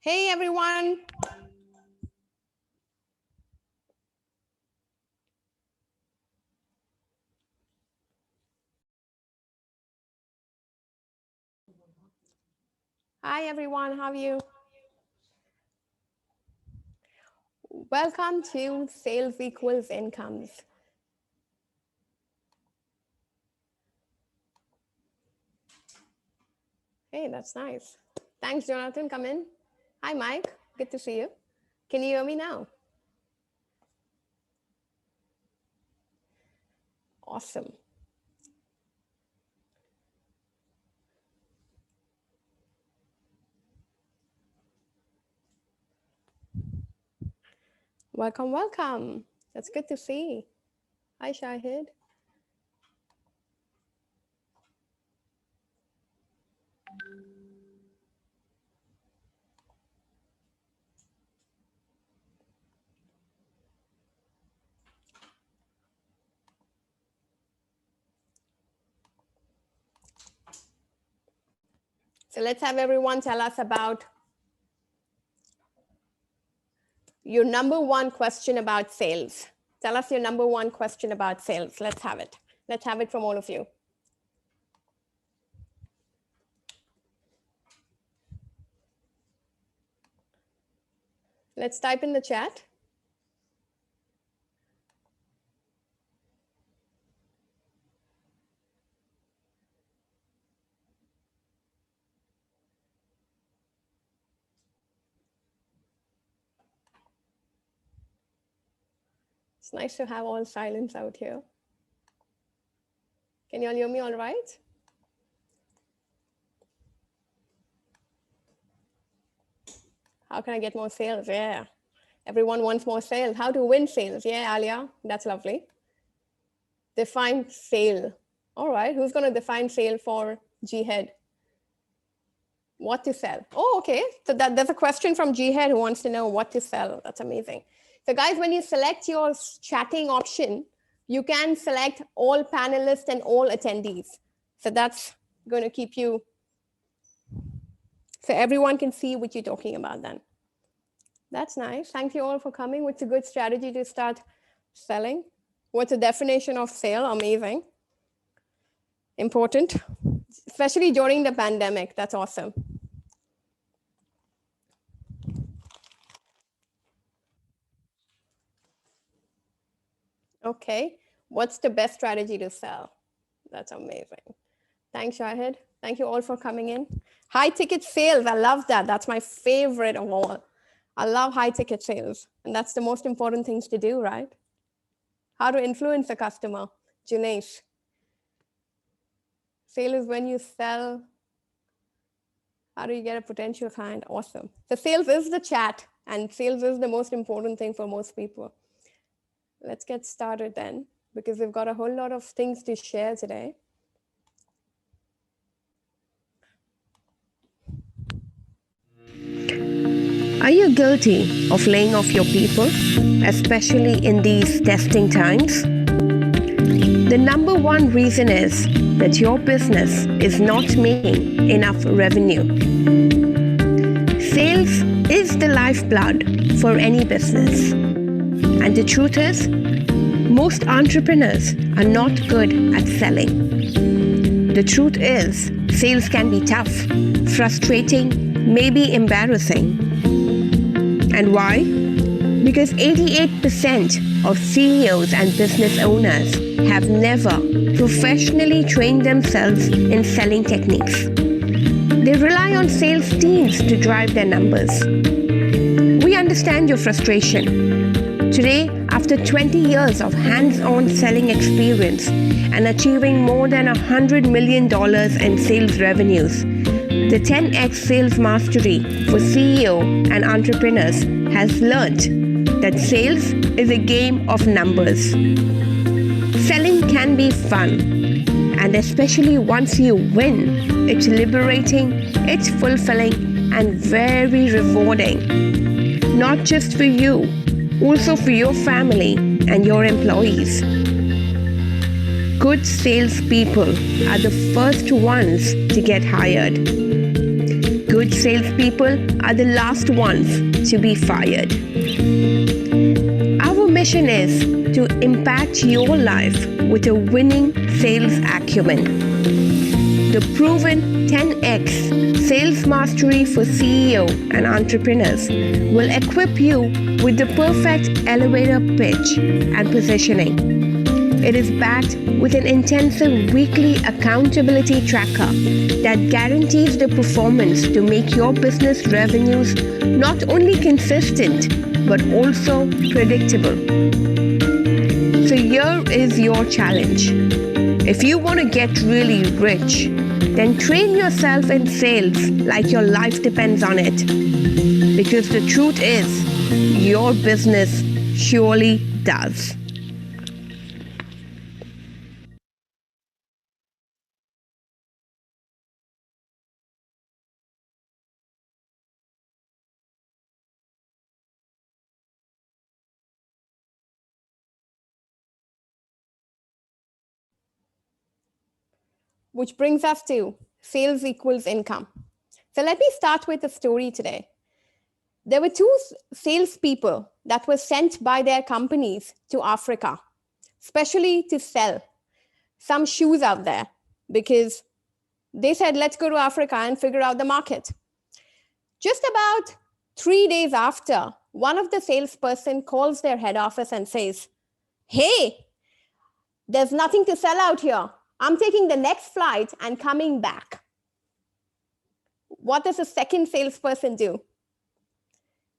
Hey, everyone. Hi, everyone. How are you? Welcome to Sales Equals Incomes. Hey, that's nice. Thanks, Jonathan. Come in. Hi, Mike. Good to see you. Can you hear me now? Awesome. Welcome, welcome. That's good to see. Hi, Shahid. So let's have everyone tell us about your number one question about sales. Tell us your number one question about sales. Let's have it. Let's have it from all of you. Let's type in the chat. It's nice to have all silence out here. Can you all hear me all right? How can I get more sales? Yeah. Everyone wants more sales. How to win sales? Yeah, Alia, that's lovely. Define sale. All right, who's going to define sale for Jihad? What to sell? Oh, okay. So there's a question from Jihad who wants to know what to sell. That's amazing. So guys, when you select your chatting option, you can select all panelists and all attendees. So that's going to keep you So everyone can see what you're talking about then. That's nice. Thank you all for coming. What's a good strategy to start selling? What's the definition of sale? Amazing. Important, especially during the pandemic. That's awesome. Okay. What's the best strategy to sell? That's amazing. Thanks, Shahid. Thank you all for coming in. High ticket sales. I love that. That's my favorite of all. I love high ticket sales. And that's the most important things to do, right? How to influence the customer. Janesh. Sale is when you sell. How do you get a potential client? Awesome. So sales is the chat, and sales is the most important thing for most people. Let's get started then, because we've got a whole lot of things to share today. Are you guilty of laying off your people, especially in these testing times? The number one reason is that your business is not making enough revenue. Sales is the lifeblood for any business. And the truth is, most entrepreneurs are not good at selling. The truth is, sales can be tough, frustrating, maybe embarrassing. And why? Because 88% of CEOs and business owners have never professionally trained themselves in selling techniques. They rely on sales teams to drive their numbers. We understand your frustration. Today, after 20 years of hands-on selling experience and achieving more than $100 million in sales revenues, the 10X Sales Mastery for CEO and entrepreneurs has learned that sales is a game of numbers. Selling can be fun, and especially once you win, it's liberating, it's fulfilling, and very rewarding. Not just for you, also for your family and your employees. Good salespeople are the first ones to get hired. Good salespeople are the last ones to be fired. Our mission is to impact your life with a winning sales acumen. The proven 10X Sales Mastery for CEO and entrepreneurs will equip you with the perfect elevator pitch and positioning. It is backed with an intensive weekly accountability tracker that guarantees the performance to make your business revenues not only consistent but also predictable. So here is your challenge. If you want to get really rich, then train yourself in sales like your life depends on it. Because the truth is, your business surely does. Which brings us to sales equals income. So let me start with a story today. There were two salespeople that were sent by their companies to Africa, especially to sell some shoes out there, because they said, let's go to Africa and figure out the market. Just about 3 days after, one of the salesperson calls their head office and says, hey, there's nothing to sell out here. I'm taking the next flight and coming back. What does the second salesperson do?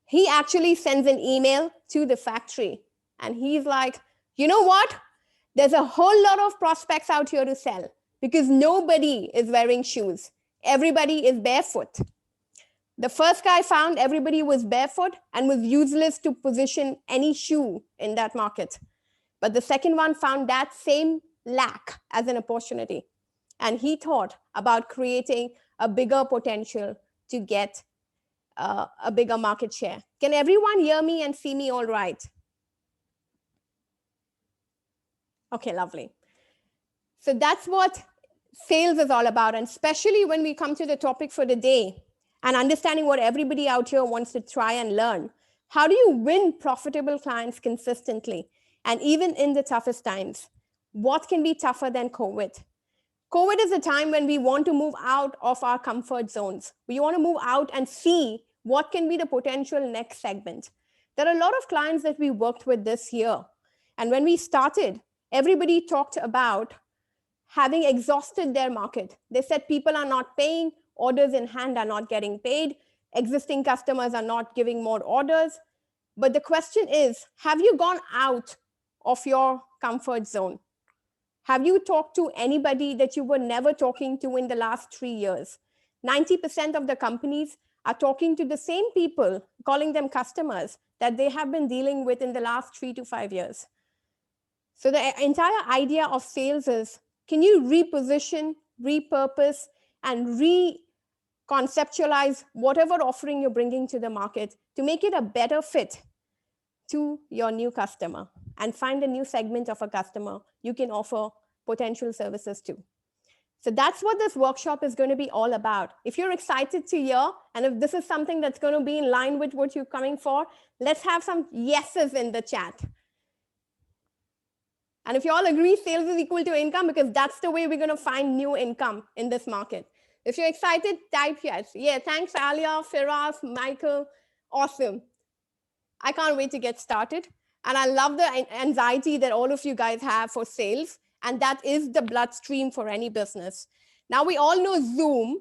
He actually sends an email to the factory and he's like, you know what? There's a whole lot of prospects out here to sell because nobody is wearing shoes. Everybody is barefoot. The first guy found everybody was barefoot and was useless to position any shoe in that market. But the second one found that same lack as an opportunity. And he thought about creating a bigger potential to get a bigger market share. Can everyone hear me and see me all right? Okay, lovely. So that's what sales is all about. And especially when we come to the topic for the day, and understanding what everybody out here wants to try and learn. How do you win profitable clients consistently? And even in the toughest times, what can be tougher than COVID? COVID is a time when we want to move out of our comfort zones. We want to move out and see what can be the potential next segment. There are a lot of clients that we worked with this year. And when we started, everybody talked about having exhausted their market. They said people are not paying, orders in hand are not getting paid, existing customers are not giving more orders. But the question is, have you gone out of your comfort zone? Have you talked to anybody that you were never talking to in the last 3 years? 90% of the companies are talking to the same people, calling them customers, that they have been dealing with in the last 3 to 5 years. So the entire idea of sales is, can you reposition, repurpose, and reconceptualize whatever offering you're bringing to the market to make it a better fit to your new customer, and find a new segment of a customer you can offer potential services to. So that's what this workshop is going to be all about. If you're excited to hear, and if this is something that's going to be in line with what you're coming for, let's have some yeses in the chat. And if you all agree sales is equal to income, because that's the way we're going to find new income in this market. If you're excited, type yes. Yeah, thanks, Alia, Firas, Michael. Awesome. I can't wait to get started. And I love the anxiety that all of you guys have for sales. And that is the bloodstream for any business. Now, we all know Zoom.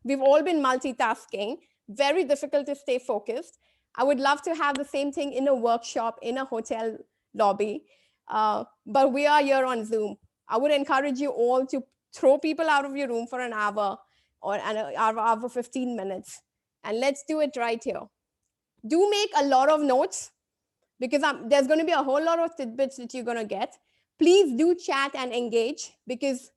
We've all been multitasking. Very difficult to stay focused. I would love to have the same thing in a workshop, in a hotel lobby. But we are here on Zoom. I would encourage you all to throw people out of your room for an hour or an hour 15 minutes. And let's do it right here. Do make a lot of notes, because there's going to be a whole lot of tidbits that you're going to get. Please do chat and engage, because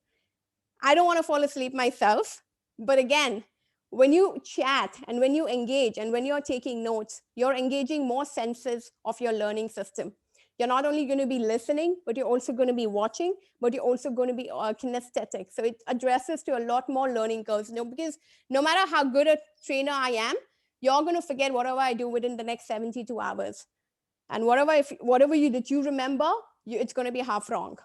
I don't want to fall asleep myself. But again, when you chat and when you engage and when you're taking notes, you're engaging more senses of your learning system. You're not only going to be listening, but you're also going to be watching, but you're also going to be kinesthetic. So it addresses to a lot more learning curves. Because no matter how good a trainer I am, you're going to forget whatever I do within the next 72 hours. And whatever you remember, it's going to be half wrong.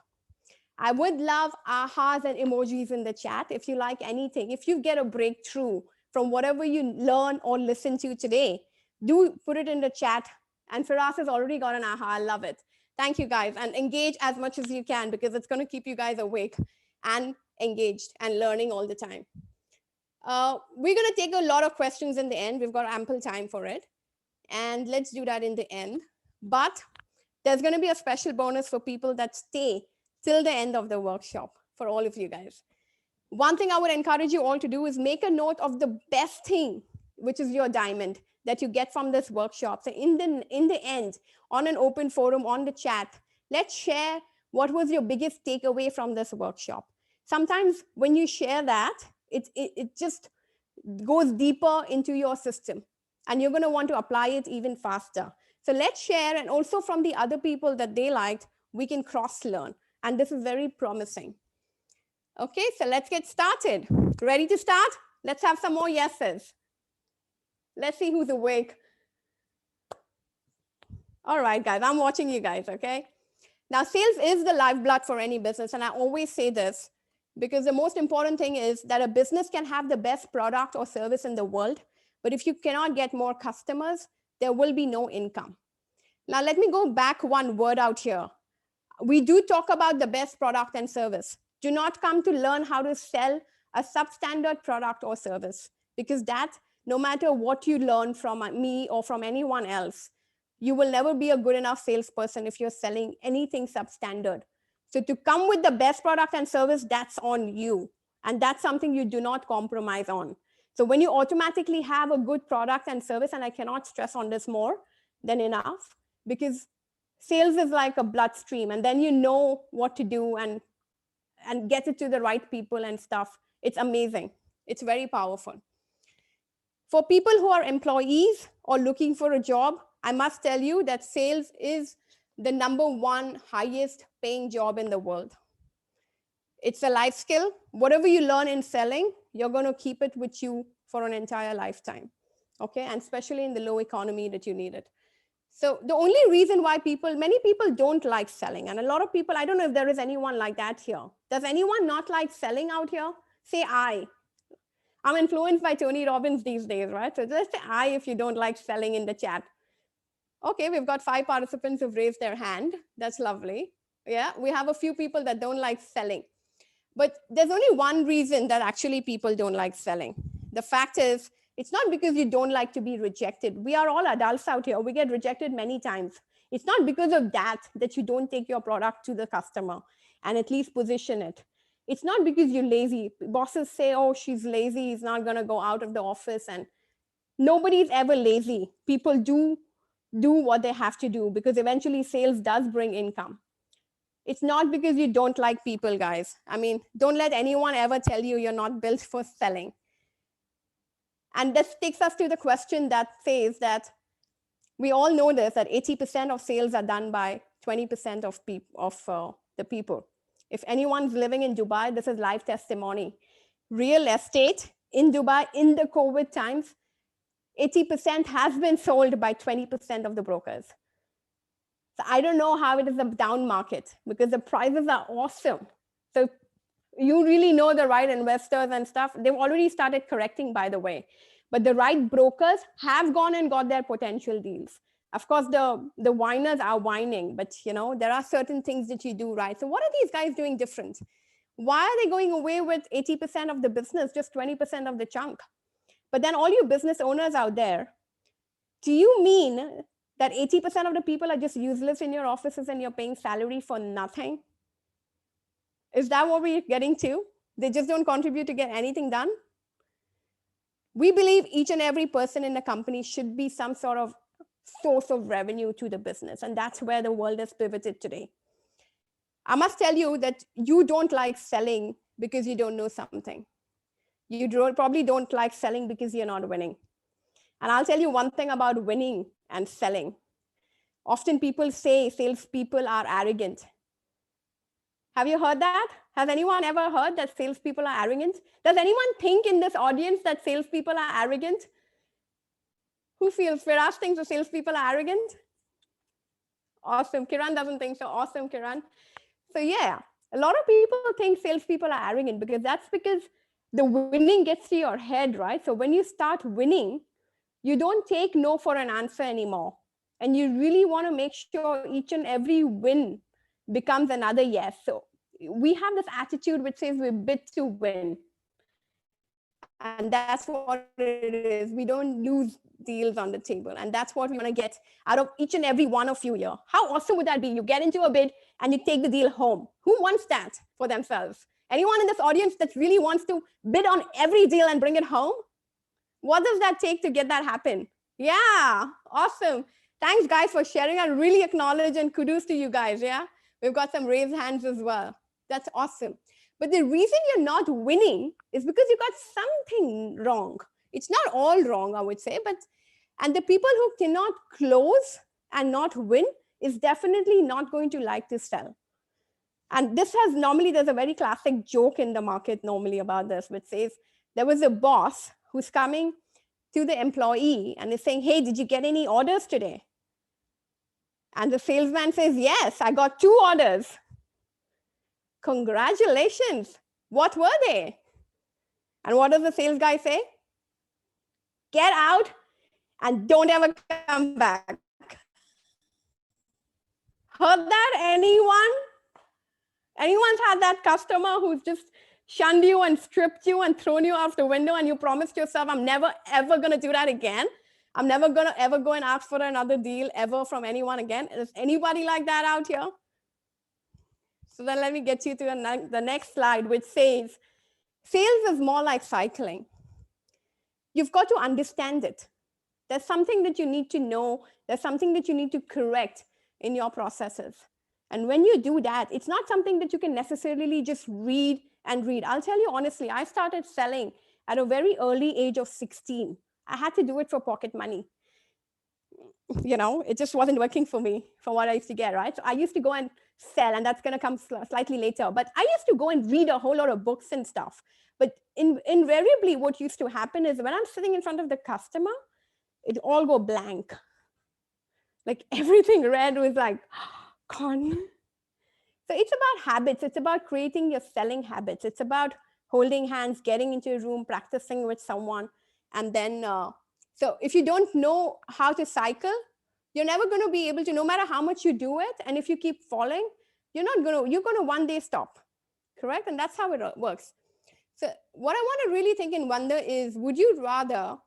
I would love ahas and emojis in the chat if you like anything. If you get a breakthrough from whatever you learn or listen to today, do put it in the chat. And Firas has already got an aha. I love it. Thank you, guys. And engage as much as you can, because it's going to keep you guys awake and engaged and learning all the time. We're going to take a lot of questions in the end. We've got ample time for it. And let's do that in the end. But there's going to be a special bonus for people that stay till the end of the workshop for all of you guys. One thing I would encourage you all to do is make a note of the best thing, which is your diamond, that you get from this workshop. So in the end, on an open forum, on the chat, let's share what was your biggest takeaway from this workshop. Sometimes when you share that, it just goes deeper into your system, and you're going to want to apply it even faster. So let's share, and also from the other people that they liked, we can cross-learn. And this is very promising. Okay, so let's get started. Ready to start? Let's have some more yeses. Let's see who's awake. All right, guys, I'm watching you guys, okay? Now, sales is the lifeblood for any business, and I always say this, because the most important thing is that a business can have the best product or service in the world, but if you cannot get more customers, there will be no income. Now, let me go back one word out here. We do talk about the best product and service. Do not come to learn how to sell a substandard product or service, because that, no matter what you learn from me or from anyone else, you will never be a good enough salesperson if you're selling anything substandard. So to come with the best product and service, that's on you. And that's something you do not compromise on. So when you automatically have a good product and service, and I cannot stress on this more than enough, because sales is like a bloodstream, and then you know what to do and get it to the right people and stuff. It's amazing. It's very powerful. For people who are employees or looking for a job, I must tell you that sales is the #1 highest paying job in the world. It's a life skill. Whatever you learn in selling, you're going to keep it with you for an entire lifetime. Okay, and especially in the low economy that you need it. So the only reason why many people don't like selling, and a lot of people, I don't know if there is anyone like that here. Does anyone not like selling out here? Say I. I'm influenced by Tony Robbins these days, right? So just say I if you don't like selling in the chat. Okay, we've got 5 participants who've raised their hand. That's lovely. Yeah, we have a few people that don't like selling. But there's only one reason that actually people don't like selling. The fact is, it's not because you don't like to be rejected. We are all adults out here. We get rejected many times. It's not because of that you don't take your product to the customer and at least position it. It's not because you're lazy. Bosses say, oh, she's lazy. He's not going to go out of the office. And nobody's ever lazy. People do what they have to do because eventually sales does bring income. It's not because you don't like people, guys. I mean, don't let anyone ever tell you you're not built for selling. And this takes us to the question that says that we all know this, that 80% of sales are done by 20% of the people. If anyone's living in Dubai, this is live testimony. Real estate in Dubai in the COVID times, 80% has been sold by 20% of the brokers. So I don't know how it is a down market because the prices are awesome. So you really know the right investors and stuff. They've already started correcting, by the way. But the right brokers have gone and got their potential deals. Of course, the whiners are whining, but there are certain things that you do right. So what are these guys doing different? Why are they going away with 80% of the business, just 20% of the chunk? But then all you business owners out there, do you mean that 80% of the people are just useless in your offices and you're paying salary for nothing? Is that what we're getting to? They just don't contribute to get anything done? We believe each and every person in the company should be some sort of source of revenue to the business. And that's where the world has pivoted today. I must tell you that you don't like selling because you don't know something. You probably don't like selling because you're not winning. And I'll tell you one thing about winning and selling. Often people say salespeople are arrogant. Have you heard that? Has anyone ever heard that salespeople are arrogant? Does anyone think in this audience that salespeople are arrogant? Who feels? Firas thinks the salespeople are arrogant? Awesome. Kiran doesn't think so. Awesome, Kiran. So yeah, a lot of people think salespeople are arrogant because the winning gets to your head, right? So when you start winning, you don't take no for an answer anymore. And you really want to make sure each and every win becomes another yes. So we have this attitude which says we're bid to win. And that's what it is. We don't lose deals on the table. And that's what we want to get out of each and every one of you here. How awesome would that be? You get into a bid and you take the deal home. Who wants that for themselves? Anyone in this audience that really wants to bid on every deal and bring it home? What does that take to get that happen? Yeah, awesome. Thanks, guys, for sharing. I really acknowledge and kudos to you guys. Yeah, we've got some raised hands as well. That's awesome. But the reason you're not winning is because you got something wrong. It's not all wrong, I would say, and the people who cannot close and not win is definitely not going to like to sell. And there's a very classic joke in the market normally about this, which says there was a boss who's coming to the employee and is saying, hey, did you get any orders today? And the salesman says, yes, I got 2 orders. Congratulations. What were they? And what does the sales guy say? Get out and don't ever come back. Heard that? Anyone? Anyone's had that customer who's just shunned you and stripped you and thrown you out the window and you promised yourself, I'm never, ever going to do that again. I'm never going to ever go and ask for another deal ever from anyone again. Is anybody like that out here? So then let me get you to the next slide, which says, sales is more like cycling. You've got to understand it. There's something that you need to know. There's something that you need to correct in your processes. And when you do that, it's not something that you can necessarily just read and read. I'll tell you honestly, I started selling at a very early age of 16. I had to do it for pocket money. it just wasn't working for me for what I used to get, right? So I used to go and sell, and that's going to come slightly later. But I used to go and read a whole lot of books and stuff. But invariably, what used to happen is when I'm sitting in front of the customer, it all go blank. Like everything read was like, con. So it's about habits. It's about creating your selling habits. It's about holding hands, getting into a room, practicing with someone. And then, so if you don't know how to cycle, you're never going to be able to, no matter how much you do it. And if you keep falling, you're going to one day stop. Correct? And that's how it works. So what I want to really think and wonder is, would you rather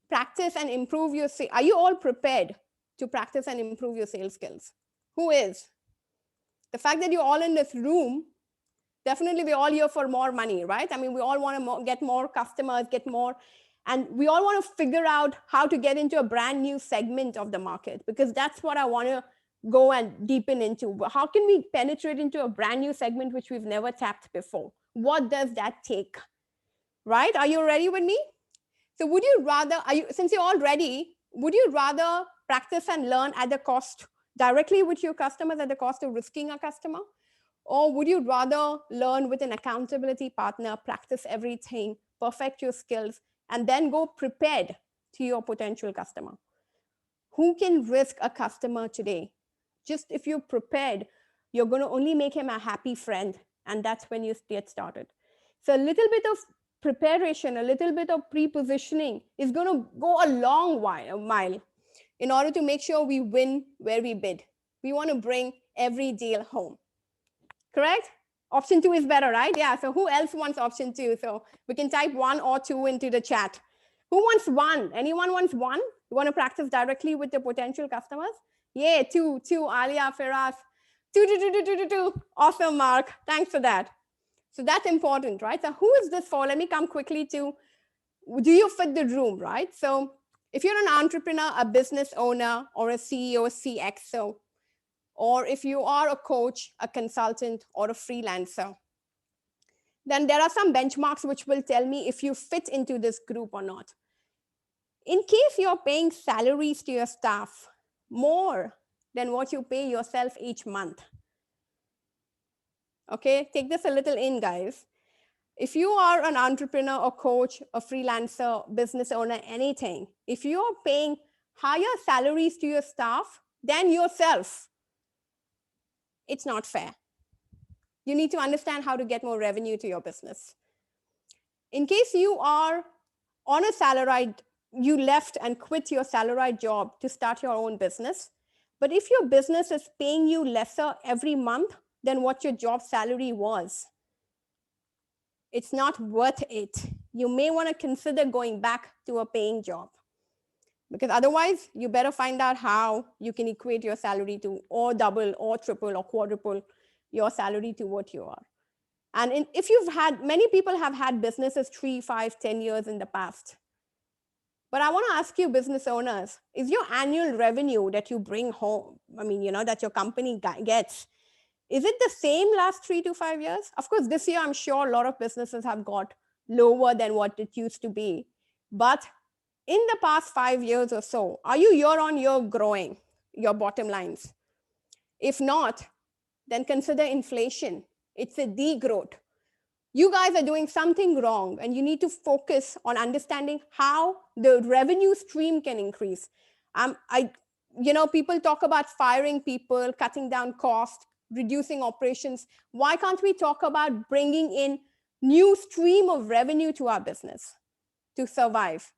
practice and improve your, are you all prepared to practice and improve your sales skills? Who is? The fact that you're all in this room, definitely we're all here for more money, right? I mean, we all want to get more customers, get more, and we all want to figure out how to get into a brand new segment of the market, because that's what I want to go and deepen into. How can we penetrate into a brand new segment which we've never tapped before? What does that take? Right? Are you ready with me? So would you rather, since you're all ready, would you rather practice and learn at the cost directly with your customers at the cost of risking a customer? Or would you rather learn with an accountability partner, practice everything, perfect your skills, and then go prepared to your potential customer? Who can risk a customer today? Just if you're prepared, you're going to only make him a happy friend, and that's when you get started. So a little bit of preparation, a little bit of pre-positioning is going to go a long mile in order to make sure we win where we bid. We want to bring every deal home. Correct? Option 2 is better, right? Yeah, so who else wants option 2? So we can type 1 or 2 into the chat. Who wants 1? Anyone wants 1? You want to practice directly with the potential customers? Yeah, 2, Aliya, Firas. 2. Awesome, Mark. Thanks for that. So that's important, right? So who is this for? Let me come quickly to, do you fit the room, right? So if you're an entrepreneur, a business owner, or a CEO, CXO, or if you are a coach, a consultant, or a freelancer, then there are some benchmarks which will tell me if you fit into this group or not. In case you're paying salaries to your staff more than what you pay yourself each month, okay, take this a little in, guys. If you are an entrepreneur, a coach, a freelancer, business owner, anything, if you're paying higher salaries to your staff than yourself, it's not fair. You need to understand how to get more revenue to your business. In case you are on a salaried, you left and quit your salaried job to start your own business, but if your business is paying you lesser every month than what your job salary was, it's not worth it. You may want to consider going back to a paying job, because otherwise you better find out how you can equate your salary to, or double or triple or quadruple your salary to what you are. And if you've had, many people have had businesses 3, 5, 10 years in the past. But I want to ask you, business owners, is your annual revenue that you bring home, I mean, that your company gets, is it the same last 3 to 5 years? Of course, this year, I'm sure a lot of businesses have got lower than what it used to be. But in the past 5 years or so, are you year on year growing your bottom lines? If not, then consider inflation. It's a degrowth. You guys are doing something wrong, and you need to focus on understanding how the revenue stream can increase. People talk about firing people, cutting down cost, reducing operations. Why can't we talk about bringing in new stream of revenue to our business to survive?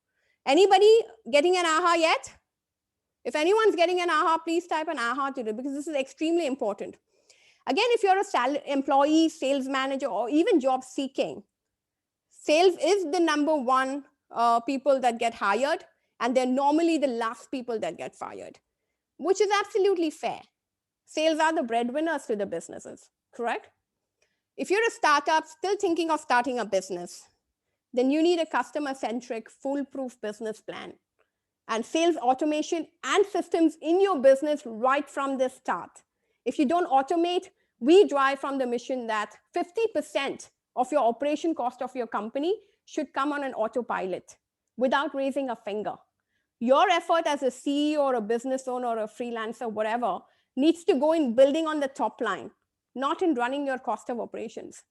Anybody getting an aha yet? If anyone's getting an aha, please type an aha today, because this is extremely important. Again, if you're a employee, sales manager, or even job seeking, sales is the number one people that get hired, and they're normally the last people that get fired, which is absolutely fair. Sales are the breadwinners to the businesses, correct? If you're a startup still thinking of starting a business, then you need a customer-centric, foolproof business plan and sales automation and systems in your business right from the start. If you don't automate, we drive from the mission that 50% of your operation cost of your company should come on an autopilot without raising a finger. Your effort as a CEO or a business owner or a freelancer, whatever, needs to go in building on the top line, not in running your cost of operations.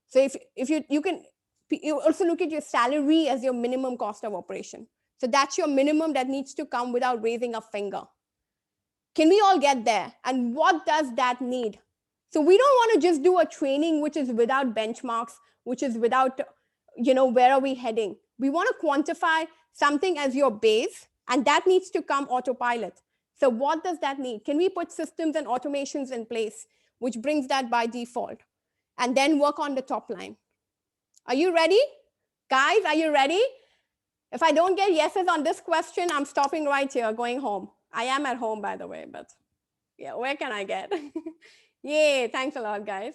So if you can, you also look at your salary as your minimum cost of operation. So that's your minimum that needs to come without raising a finger. Can we all get there? And what does that need? So we don't want to just do a training which is without benchmarks, which is without, where are we heading? We want to quantify something as your base, and that needs to come autopilot. So what does that need? Can we put systems and automations in place, which brings that by default, and then work on the top line? Are you ready? Guys, are you ready? If I don't get yeses on this question, I'm stopping right here, going home. I am at home, by the way, but yeah, where can I get? Yay, thanks a lot, guys.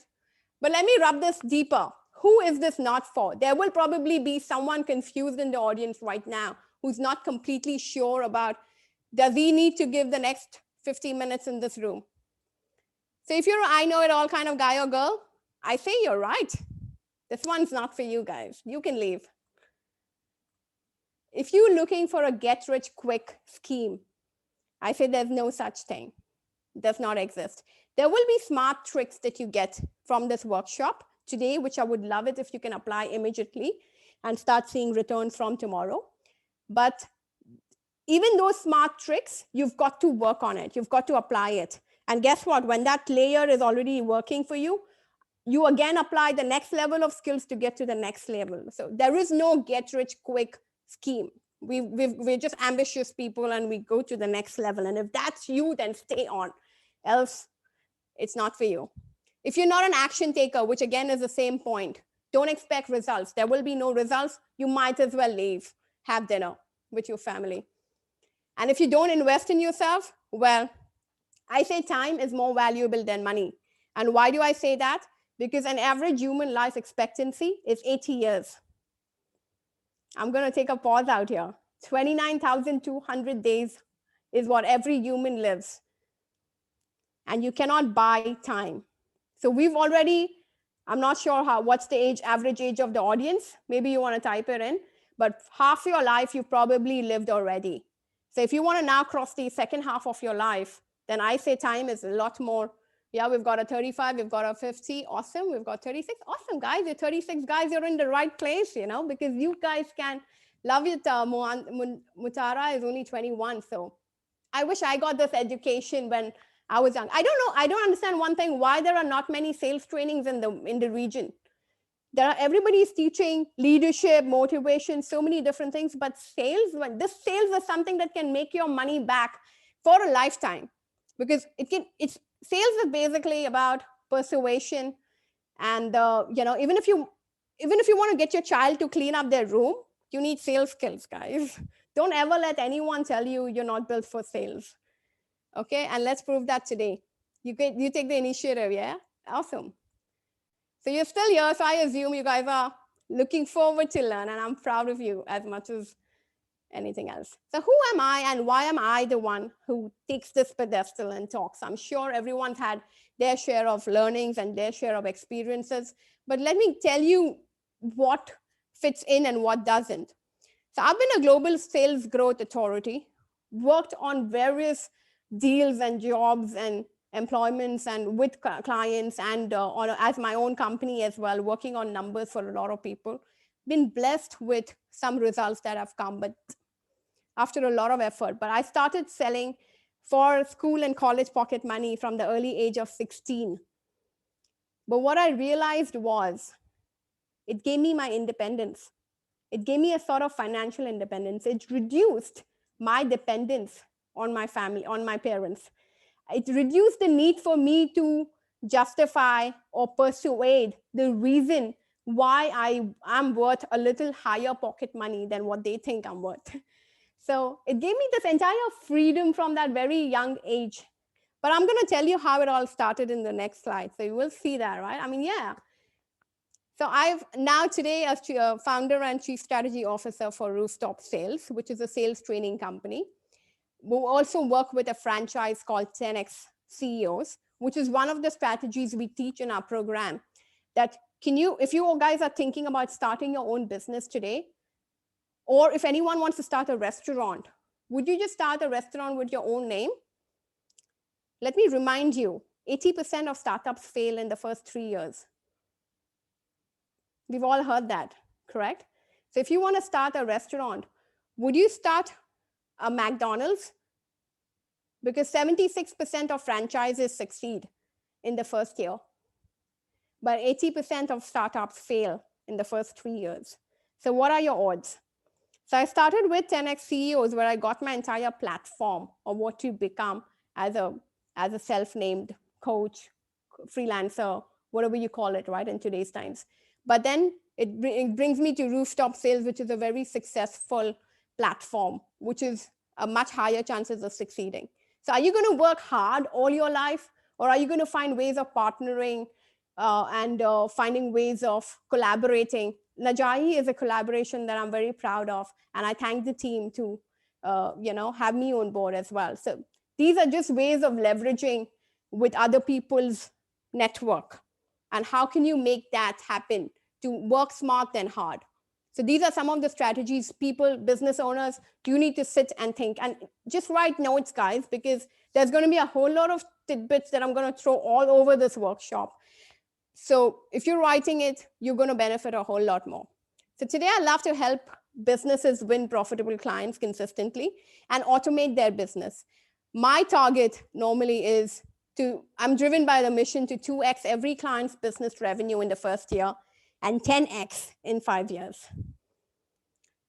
But let me rub this deeper. Who is this not for? There will probably be someone confused in the audience right now who's not completely sure about, does he need to give the next 50 minutes in this room? So if you're an I know it all kind of guy or girl, I say you're right. This one's not for you guys. You can leave. If you're looking for a get-rich-quick scheme, I say there's no such thing. It does not exist. There will be smart tricks that you get from this workshop today, which I would love it if you can apply immediately and start seeing returns from tomorrow. But even those smart tricks, you've got to work on it. You've got to apply it. And guess what? When that layer is already working for you, you again apply the next level of skills to get to the next level. So there is no get-rich-quick scheme. We're just ambitious people and we go to the next level. And if that's you, then stay on. Else, it's not for you. If you're not an action taker, which again is the same point, don't expect results. There will be no results. You might as well leave, have dinner with your family. And if you don't invest in yourself, well, I say time is more valuable than money. And why do I say that? Because an average human life expectancy is 80 years. I'm going to take a pause out here. 29,200 days is what every human lives. And you cannot buy time. So we've already, I'm not sure what's the average age of the audience. Maybe you want to type it in. But half your life you've probably lived already. So if you want to now cross the second half of your life, then I say time is a lot more. Yeah, we've got a 35, we've got a 50. Awesome. We've got 36. Awesome, guys. You're 36 guys. You're in the right place, because you guys can love it. Mutara is only 21. So I wish I got this education when I was young. I don't know. I don't understand one thing, why there are not many sales trainings in the region. Everybody's teaching leadership, motivation, so many different things, but sales is something that can make your money back for a lifetime, because sales is basically about persuasion. And even if you want to get your child to clean up their room, you need sales skills, guys. Don't ever let anyone tell you you're not built for sales. Okay, and let's prove that today. You take the initiative, yeah? Awesome. So you're still here, so I assume you guys are looking forward to learn, and I'm proud of you as much as anything else. So who am I, and why am I the one who takes this pedestal and talks? I'm sure everyone's had their share of learnings and their share of experiences, but let me tell you what fits in and what doesn't. So I've been a global sales growth authority, worked on various deals and jobs and employments and with clients and as my own company as well, working on numbers for a lot of people. Been blessed with some results that have come, but after a lot of effort. But I started selling for school and college pocket money from the early age of 16. But what I realized was it gave me my independence. It gave me a sort of financial independence. It reduced my dependence on my family, on my parents. It reduced the need for me to justify or persuade the reason why I am worth a little higher pocket money than what they think I'm worth. So it gave me this entire freedom from that very young age. But I'm going to tell you how it all started in the next slide. So you will see that, right? I mean, yeah. So I've now today as founder and chief strategy officer for Rooftop Sales, which is a sales training company. We also work with a franchise called 10X CEOs, which is one of the strategies we teach in our program. That if you guys are thinking about starting your own business today, or if anyone wants to start a restaurant, Would you just start a restaurant with your own name? Let me remind you, 80% of startups fail in the first 3 years. We've all heard that, correct? So if you want to start a restaurant, would you start a McDonald's? Because 76% of franchises succeed in the first year, but 80% of startups fail in the first 3 years. So what are your odds? So I started with 10x CEOs, where I got my entire platform of what to become as a self-named coach, freelancer, whatever you call it, right, in today's times. But then it brings me to Rooftop Sales, which is a very successful platform, which is a much higher chances of succeeding. So are you going to work hard all your life, or are you going to find ways of partnering and finding ways of collaborating? Najahi is a collaboration that I'm very proud of, and I thank the team to have me on board as well. So these are just ways of leveraging with other people's network. And how can you make that happen? To work smart than hard. So these are some of the strategies people, business owners, you need to sit and think. And just write notes, guys, because there's going to be a whole lot of tidbits that I'm going to throw all over this workshop. So if you're writing it, you're going to benefit a whole lot more. So today I love to help businesses win profitable clients consistently and automate their business. My target normally is I'm driven by the mission to 2x every client's business revenue in the first year and 10x in 5 years.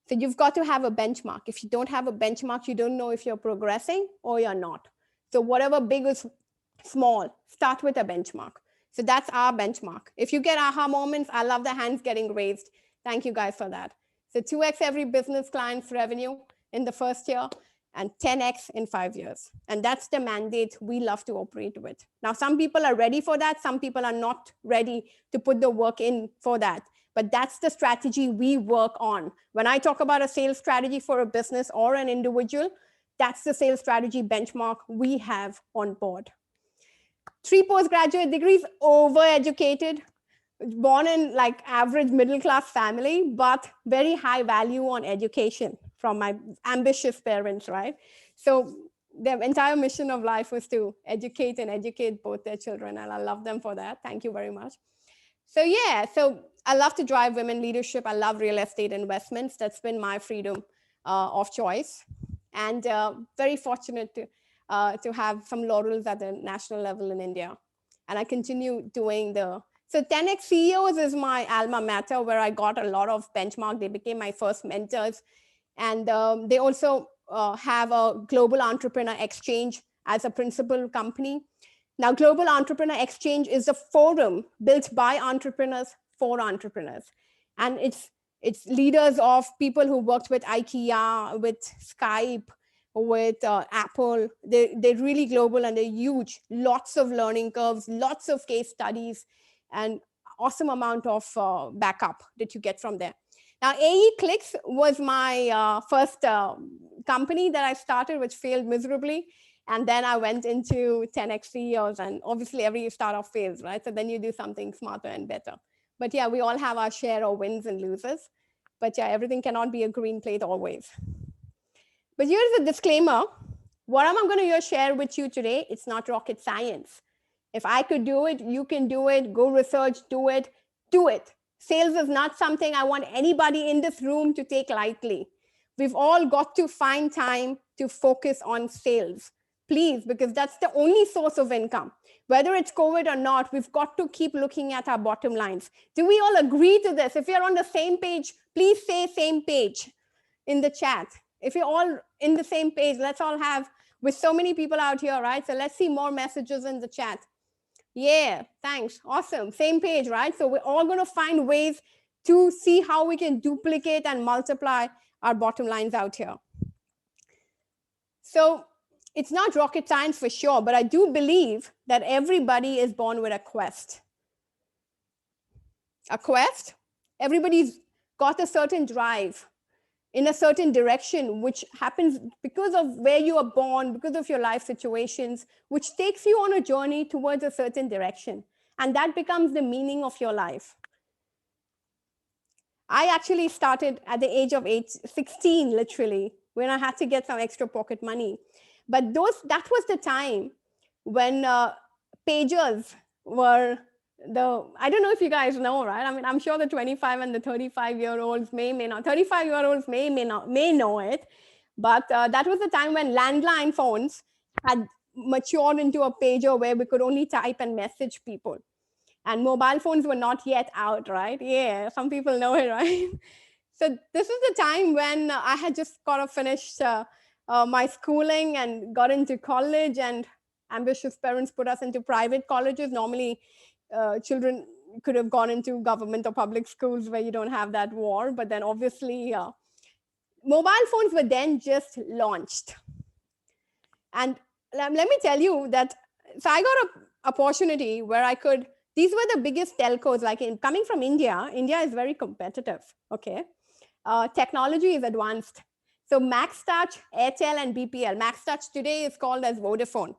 So you've got to have a benchmark. If you don't have a benchmark, you don't know if you're progressing or you're not. So whatever big or small, start with a benchmark. So that's our benchmark. If you get aha moments, I love the hands getting raised. Thank you guys for that. So 2x every business client's revenue in the first year and 10x in 5 years. And that's the mandate we love to operate with. Now, some people are ready for that. Some people are not ready to put the work in for that. But that's the strategy we work on. When I talk about a sales strategy for a business or an individual, that's the sales strategy benchmark we have on board. 3 postgraduate degrees, overeducated, born in like average middle-class family, but very high value on education from my ambitious parents, right? So their entire mission of life was to educate and educate both their children, and I love them for that. Thank you very much. So yeah, so I love to drive women leadership. I love real estate investments. That's been my freedom of choice, and very fortunate to have some laurels at the national level in India. And I continue doing so 10x CEOs is my alma mater, where I got a lot of benchmark. They became my first mentors. And they also have a Global Entrepreneur Exchange as a principal company. Now, Global Entrepreneur Exchange is a forum built by entrepreneurs for entrepreneurs. And it's leaders of people who worked with IKEA, with Skype, with Apple. They're really global and they're huge. Lots of learning curves, lots of case studies, and awesome amount of backup that you get from there. Now, AE Clicks was my first company that I started, which failed miserably. And then I went into 10x CEOs, and obviously every startup fails, right? So then you do something smarter and better. But yeah, we all have our share of wins and losers. But yeah, everything cannot be a green plate always. But here's a disclaimer. What I'm going to share with you today, it's not rocket science. If I could do it, you can do it. Go research, do it, do it. Sales is not something I want anybody in this room to take lightly. We've all got to find time to focus on sales. Please, because that's the only source of income. Whether it's COVID or not, we've got to keep looking at our bottom lines. Do we all agree to this? If you're on the same page, please say same page in the chat. If you're all in the same page, let's all have, with so many people out here, right? So let's see more messages in the chat. Yeah, thanks. Awesome. Same page, right? So we're all going to find ways to see how we can duplicate and multiply our bottom lines out here. So it's not rocket science for sure, but I do believe that everybody is born with a quest. A quest? Everybody's got a certain drive in a certain direction, which happens because of where you are born, because of your life situations, which takes you on a journey towards a certain direction. And that becomes the meaning of your life. I actually started at the age of 16, literally, when I had to get some extra pocket money. But that was the time when pagers were I don't know if you guys know, right? I mean, I'm sure the 25 and the 35-year-olds may not, 35-year-olds may know it. But that was the time when landline phones had matured into a pager where we could only type and message people. And mobile phones were not yet out, right? Yeah, some people know it, right? So this is the time when I had just kind of finished my schooling and got into college, and ambitious parents put us into private colleges. Normally, children could have gone into government or public schools where you don't have that war. But then obviously, mobile phones were then just launched. And let me tell you that, so I got an opportunity where I could, these were the biggest telcos, like coming from India. India is very competitive, okay? Technology is advanced. So Max Touch, Airtel, and BPL. Max Touch today is called as Vodafone.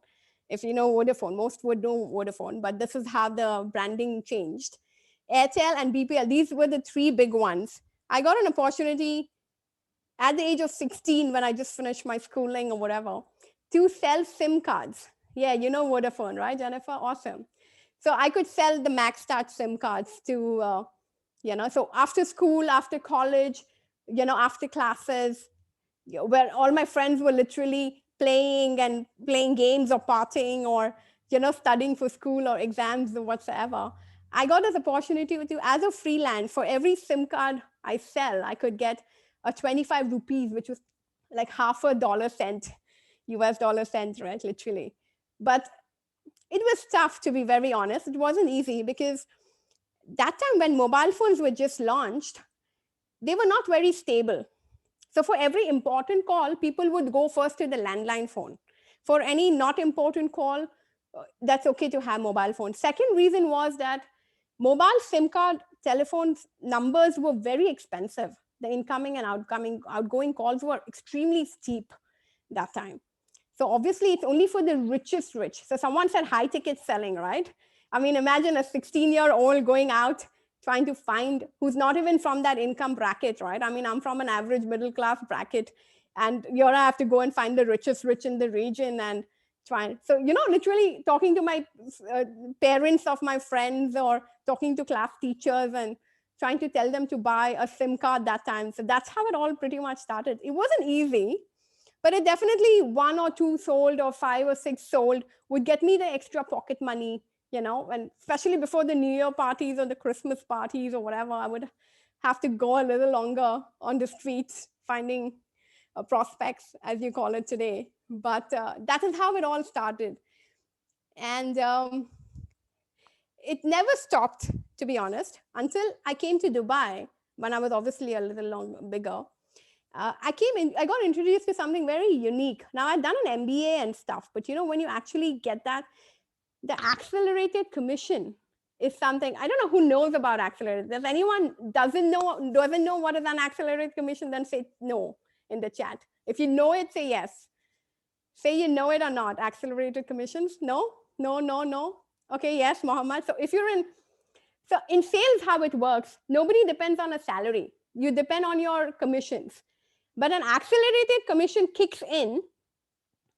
If you know Vodafone, most would know Vodafone, but this is how the branding changed. Airtel and BPL, these were the three big ones. I got an opportunity at the age of 16 when I just finished my schooling or whatever to sell SIM cards. Yeah, you know Vodafone, right, Jennifer? Awesome. So I could sell the Max Touch SIM cards to so after school, after college, after classes, where all my friends were literally playing games or partying or studying for school or exams or whatsoever. I got this opportunity to, as a freelance, for every SIM card I sell, I could get a 25 rupees, which was like half a dollar cent, US dollar cent, right? Literally. But it was tough, to be very honest. It wasn't easy because that time when mobile phones were just launched, they were not very stable. So for every important call, people would go first to the landline phone. For any not important call, that's okay to have mobile phone. Second reason was that mobile SIM card telephones numbers were very expensive. The incoming and outgoing calls were extremely steep that time. So obviously, it's only for the richest rich. So someone said high ticket selling, right? I mean, imagine a 16-year-old going out trying to find who's not even from that income bracket, right? I mean, I'm from an average middle class bracket, and you're gonna have to go and find the richest rich in the region and try. So literally talking to my parents of my friends or talking to class teachers and trying to tell them to buy a SIM card that time. So that's how it all pretty much started. It wasn't easy, but it definitely one or two sold or five or six sold would get me the extra pocket money, and especially before the New Year parties or the Christmas parties or whatever, I would have to go a little longer on the streets finding prospects, as you call it today. But that is how it all started. And it never stopped, to be honest, until I came to Dubai when I was obviously a little bigger. I got introduced to something very unique. Now, I'd done an MBA and stuff, but when you actually get that, the accelerated commission is something, I don't know who knows about accelerated. If anyone doesn't know what is an accelerated commission, then say no in the chat. If you know it, say yes. Say you know it or not. Accelerated commissions? No, no, no, no. Okay, yes, Mohammed. So in sales, how it works, nobody depends on a salary. You depend on your commissions. But an accelerated commission kicks in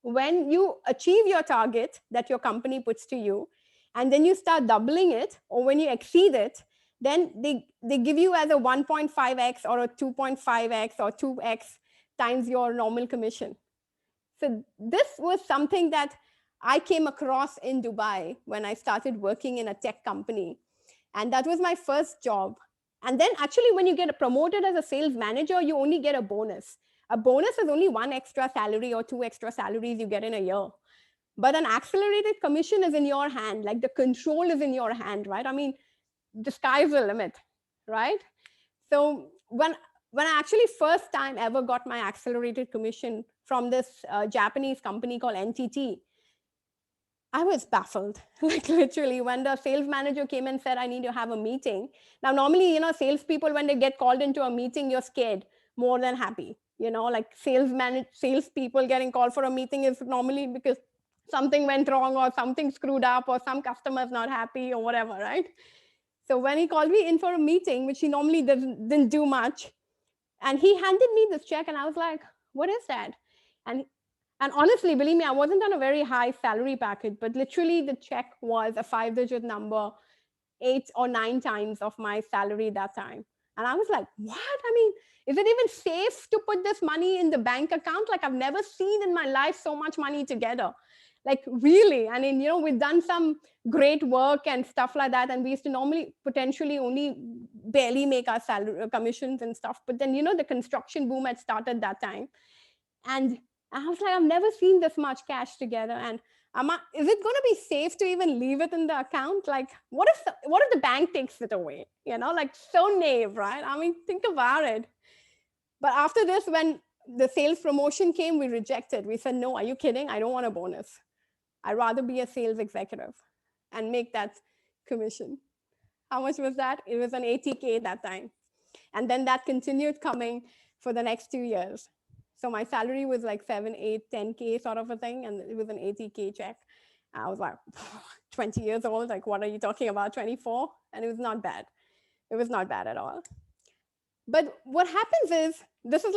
when you achieve your target that your company puts to you, and then you start doubling it, or when you exceed it, then they give you as a 1.5x or a 2.5x or 2x times your normal commission. So this was something that I came across in Dubai when I started working in a tech company. And that was my first job. And then actually, when you get promoted as a sales manager, you only get a bonus. A bonus is only one extra salary or two extra salaries you get in a year. But an accelerated commission is in your hand, like the control is in your hand, right? I mean, the sky's the limit, right? So when I actually first time ever got my accelerated commission from this Japanese company called NTT, I was baffled. Like literally, when the sales manager came and said, I need to have a meeting. Now, normally, salespeople, when they get called into a meeting, you're scared more than happy. Like salespeople getting called for a meeting is normally because something went wrong or something screwed up or some customer's not happy or whatever, right? So when he called me in for a meeting, which he normally didn't do much, and he handed me this check, and I was like, what is that? And and honestly, believe me, I wasn't on a very high salary package, but literally the check was a 5-digit number, 8 or 9 times of my salary that time. And I was like, what? I mean, is it even safe to put this money in the bank account? Like, I've never seen in my life so much money together. Like, really? I mean, we've done some great work and stuff like that. And we used to normally potentially only barely make our salary commissions and stuff. But then, the construction boom had started that time. And I was like, I've never seen this much cash together. And is it going to be safe to even leave it in the account? Like, what if the bank takes it away? Like, so naive, right? I mean, think about it. But after this, when the sales promotion came, we rejected. We said, no, are you kidding? I don't want a bonus. I'd rather be a sales executive and make that commission. How much was that? It was an 80K that time. And then that continued coming for the next 2 years. So my salary was like 7, 8, 10K sort of a thing. And it was an 80K check. I was like, 20 years old. Like, what are you talking about? 24? And it was not bad. It was not bad at all. But what happens is, this is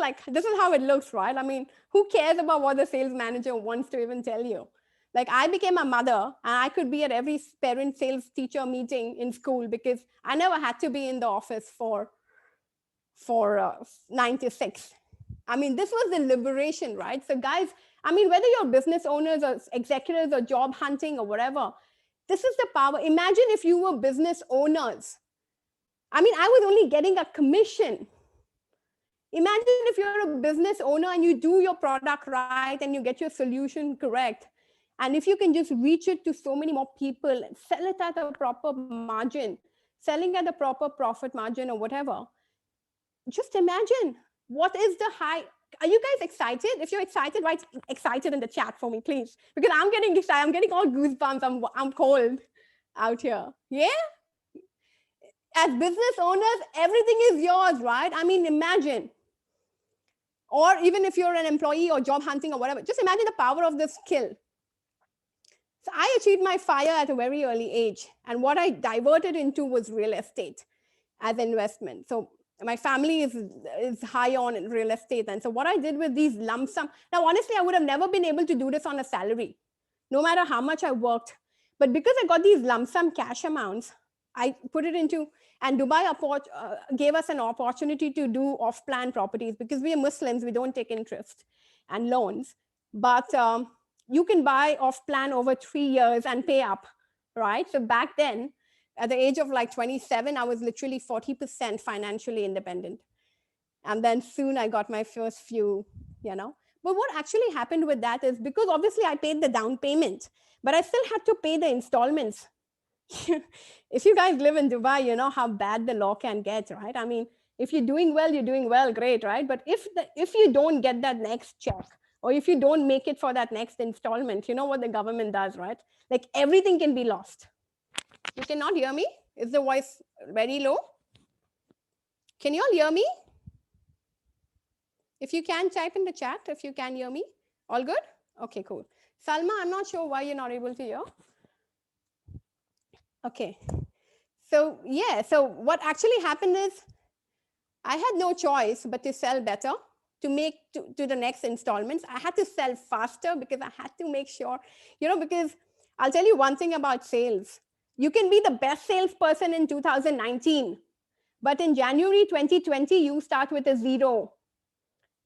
how it looks, right? I mean, who cares about what the sales manager wants to even tell you? Like, I became a mother, and I could be at every parent sales teacher meeting in school because I never had to be in the office for 9 to 6. I mean, this was the liberation, right? So guys, I mean, whether you're business owners or executives or job hunting or whatever, this is the power. Imagine if you were business owners. I mean, I was only getting a commission. Imagine if you're a business owner and you do your product right and you get your solution correct. And if you can just reach it to so many more people, sell it at a proper margin, selling at a proper profit margin or whatever, just imagine what is the high. Are you guys excited? If you're excited, write excited in the chat for me, please. Because I'm getting excited. I'm getting all goosebumps. I'm cold out here. Yeah? As business owners, everything is yours, right? I mean, imagine. Or even if you're an employee or job hunting or whatever, just imagine the power of this skill. So I achieved my fire at a very early age. And what I diverted into was real estate as investment. So my family is high on real estate. And so what I did with these lump sum, now honestly, I would have never been able to do this on a salary, no matter how much I worked. But because I got these lump sum cash amounts, I put it into, and Dubai gave us an opportunity to do off-plan properties because we are Muslims, we don't take interest and loans. But you can buy off-plan over 3 years and pay up, right? So back then, at the age of like 27, I was literally 40% financially independent. And then soon I got my first few, But what actually happened with that is, because obviously I paid the down payment, but I still had to pay the installments. If you guys live in Dubai, you know how bad the law can get, right? I mean, if you're doing well, great, right? But if you don't get that next check, or if you don't make it for that next installment, you know what the government does, right? Like, everything can be lost. You cannot hear me? Is the voice very low? Can you all hear me? If you can, type in the chat if you can hear me. All good? Okay, cool. Salma, I'm not sure why you're not able to hear. Okay. So yeah, so what actually happened is, I had no choice but to sell better, to make to the next installments. I had to sell faster because I had to make sure, because I'll tell you one thing about sales. You can be the best salesperson in 2019, but in January 2020, you start with a 0.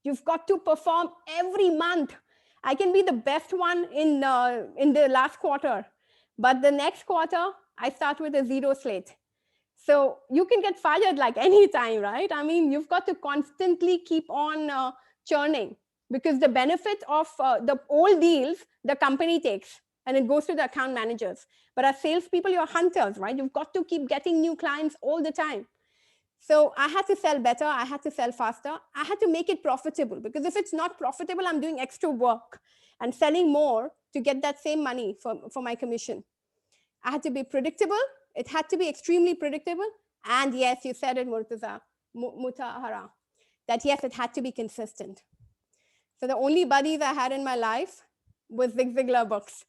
You've got to perform every month. I can be the best one in the last quarter, but the next quarter, I start with a 0 slate. So you can get fired like any time, right? I mean, you've got to constantly keep on churning, because the benefit of the old deals, the company takes, and it goes to the account managers. But as salespeople, you're hunters, right? You've got to keep getting new clients all the time. So I had to sell better. I had to sell faster. I had to make it profitable, because if it's not profitable, I'm doing extra work and selling more to get that same money for my commission. I had to be predictable. It had to be extremely predictable. And yes, you said it, Mutahara, that yes, it had to be consistent. So the only buddies I had in my life was Zig Ziglar books.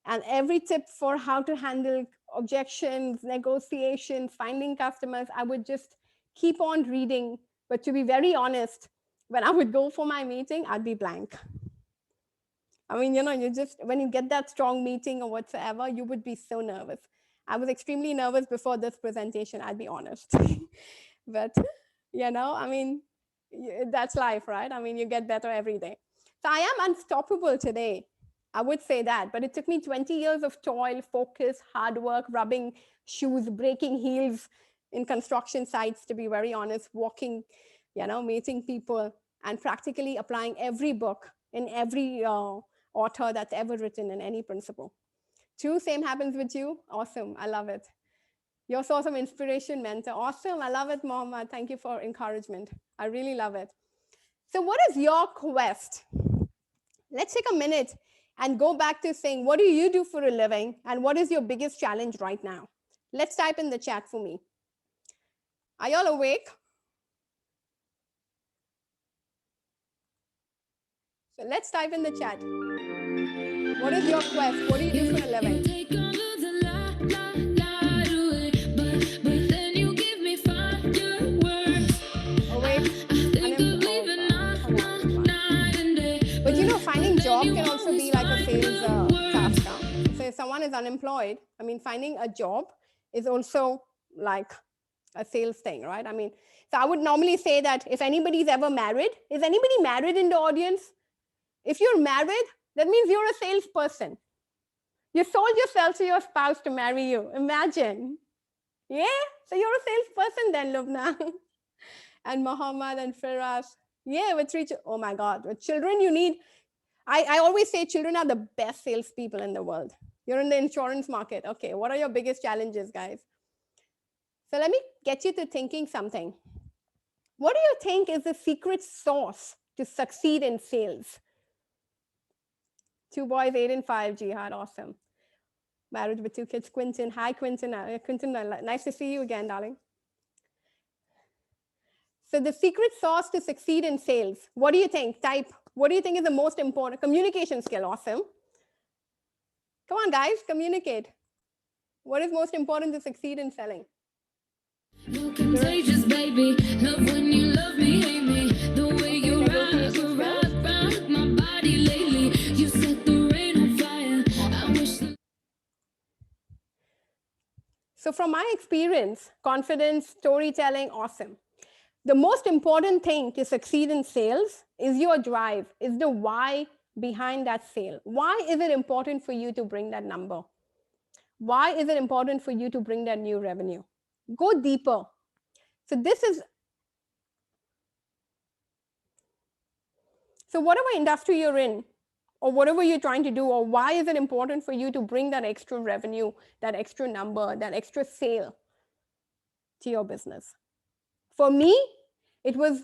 And every tip for how to handle objections, negotiations, finding customers, I would just keep on reading. But to be very honest, when I would go for my meeting, I'd be blank. I mean, you just, when you get that strong meeting or whatsoever, you would be so nervous. I was extremely nervous before this presentation, I'll be honest. But, I mean, that's life, right? I mean, you get better every day. So I am unstoppable today. I would say that. But it took me 20 years of toil, focus, hard work, rubbing shoes, breaking heels in construction sites, to be very honest, walking, meeting people, and practically applying every book in every author that's ever written in any principle. True, same happens with you. Awesome. I love it. Your source of inspiration, mentor. Awesome. I love it, Mohammed. Thank you for encouragement. I really love it. So, what is your quest? Let's take a minute and go back to saying, what do you do for a living? And what is your biggest challenge right now? Let's type in the chat for me. Are y'all awake? So let's type in the chat. What is your quest? What do you do for a living? Finding job can also be like a sales task. So if someone is unemployed, I mean, finding a job is also like a sales thing, right? I mean, so I would normally say that if anybody's ever married, is anybody married in the audience? If you're married, that means you're a salesperson. You sold yourself to your spouse to marry you. Imagine. Yeah? So you're a salesperson then, Lubna. And Muhammad and Firas. Yeah, with three, oh my God. With children, you need, I always say children are the best salespeople in the world. You're in the insurance market. Okay, what are your biggest challenges, guys? So let me get you to thinking something. What do you think is the secret sauce to succeed in sales? 2 boys, 8 and 5, Jihad, awesome. Married with 2 kids, Quinton. Hi, Quinton. Quinton, nice to see you again, darling. So the secret sauce to succeed in sales, what do you think? Type, what do you think is the most important? Communication skill, awesome. Come on, guys, communicate. What is most important to succeed in selling? You're contagious, baby. Love when you love me, hate me. The way you ride my body lately. You set the rain on fire. I wish. So from my experience, confidence, storytelling, awesome. The most important thing to succeed in sales is your drive, is the why behind that sale. Why is it important for you to bring that number? Why is it important for you to bring that new revenue? Go deeper. So this is, so whatever industry you're in, or whatever you're trying to do, or why is it important for you to bring that extra revenue, that extra number, that extra sale to your business? For me, it was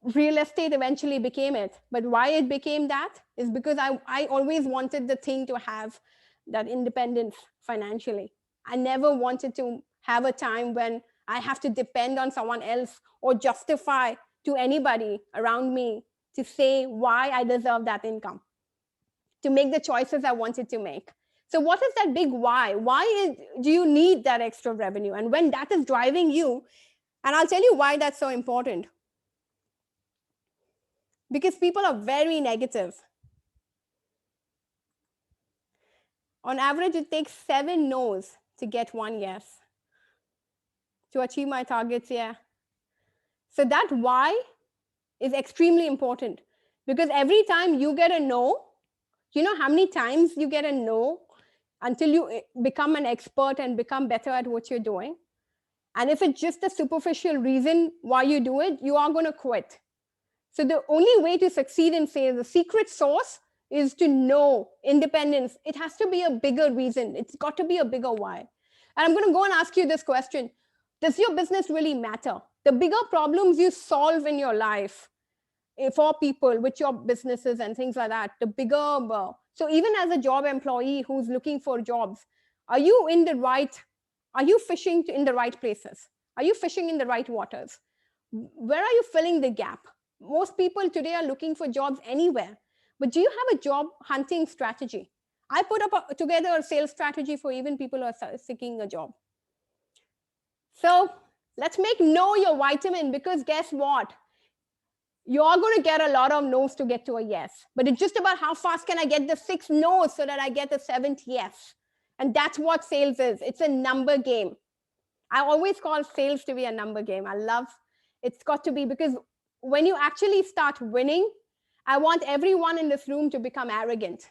real estate eventually became it. But why it became that is because I always wanted the thing to have that independence financially. I never wanted to have a time when I have to depend on someone else or justify to anybody around me to say why I deserve that income, to make the choices I wanted to make. So what is that big why? Do you need that extra revenue? And when that is driving you, and I'll tell you why that's so important. Because people are very negative. On average, it takes 7 no's to get 1 yes. To achieve my targets, yeah. So that why is extremely important. Because every time you get a no, you know how many times you get a no until you become an expert and become better at what you're doing? And if it's just a superficial reason why you do it, you are going to quit. So the only way to succeed in sales, the secret sauce is to know independence. It has to be a bigger reason. It's got to be a bigger why. And I'm going to go and ask you this question. Does your business really matter? The bigger problems you solve in your life for people with your businesses and things like that, the bigger. So even as a job employee who's looking for jobs, are you fishing in the right places? Are you fishing in the right waters? Where are you filling the gap? Most people today are looking for jobs anywhere. But do you have a job hunting strategy? I put up together a sales strategy for even people who are seeking a job. So let's make know your vitamin, because guess what? you're going to get a lot of no's to get to a yes. But it's just about how fast can I get the 6 no's so that I get the 7th yes. And that's what sales is. It's a number game. I always call sales to be a number game. I love it's got to be, because when you actually start winning, I want everyone in this room to become arrogant.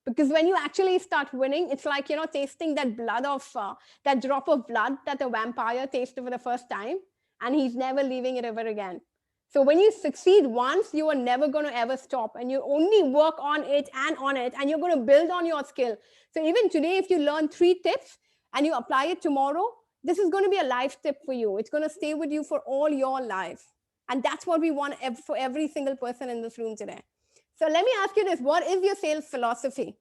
Because when you actually start winning, it's like, tasting that blood of that drop of blood that the vampire tasted for the first time, and he's never leaving it ever again. So when you succeed once, you are never going to ever stop, and you only work on it, and you're going to build on your skill. So even today, if you learn 3 tips and you apply it tomorrow, this is going to be a life tip for you. It's going to stay with you for all your life. And that's what we want for every single person in this room today. So let me ask you this. What is your sales philosophy?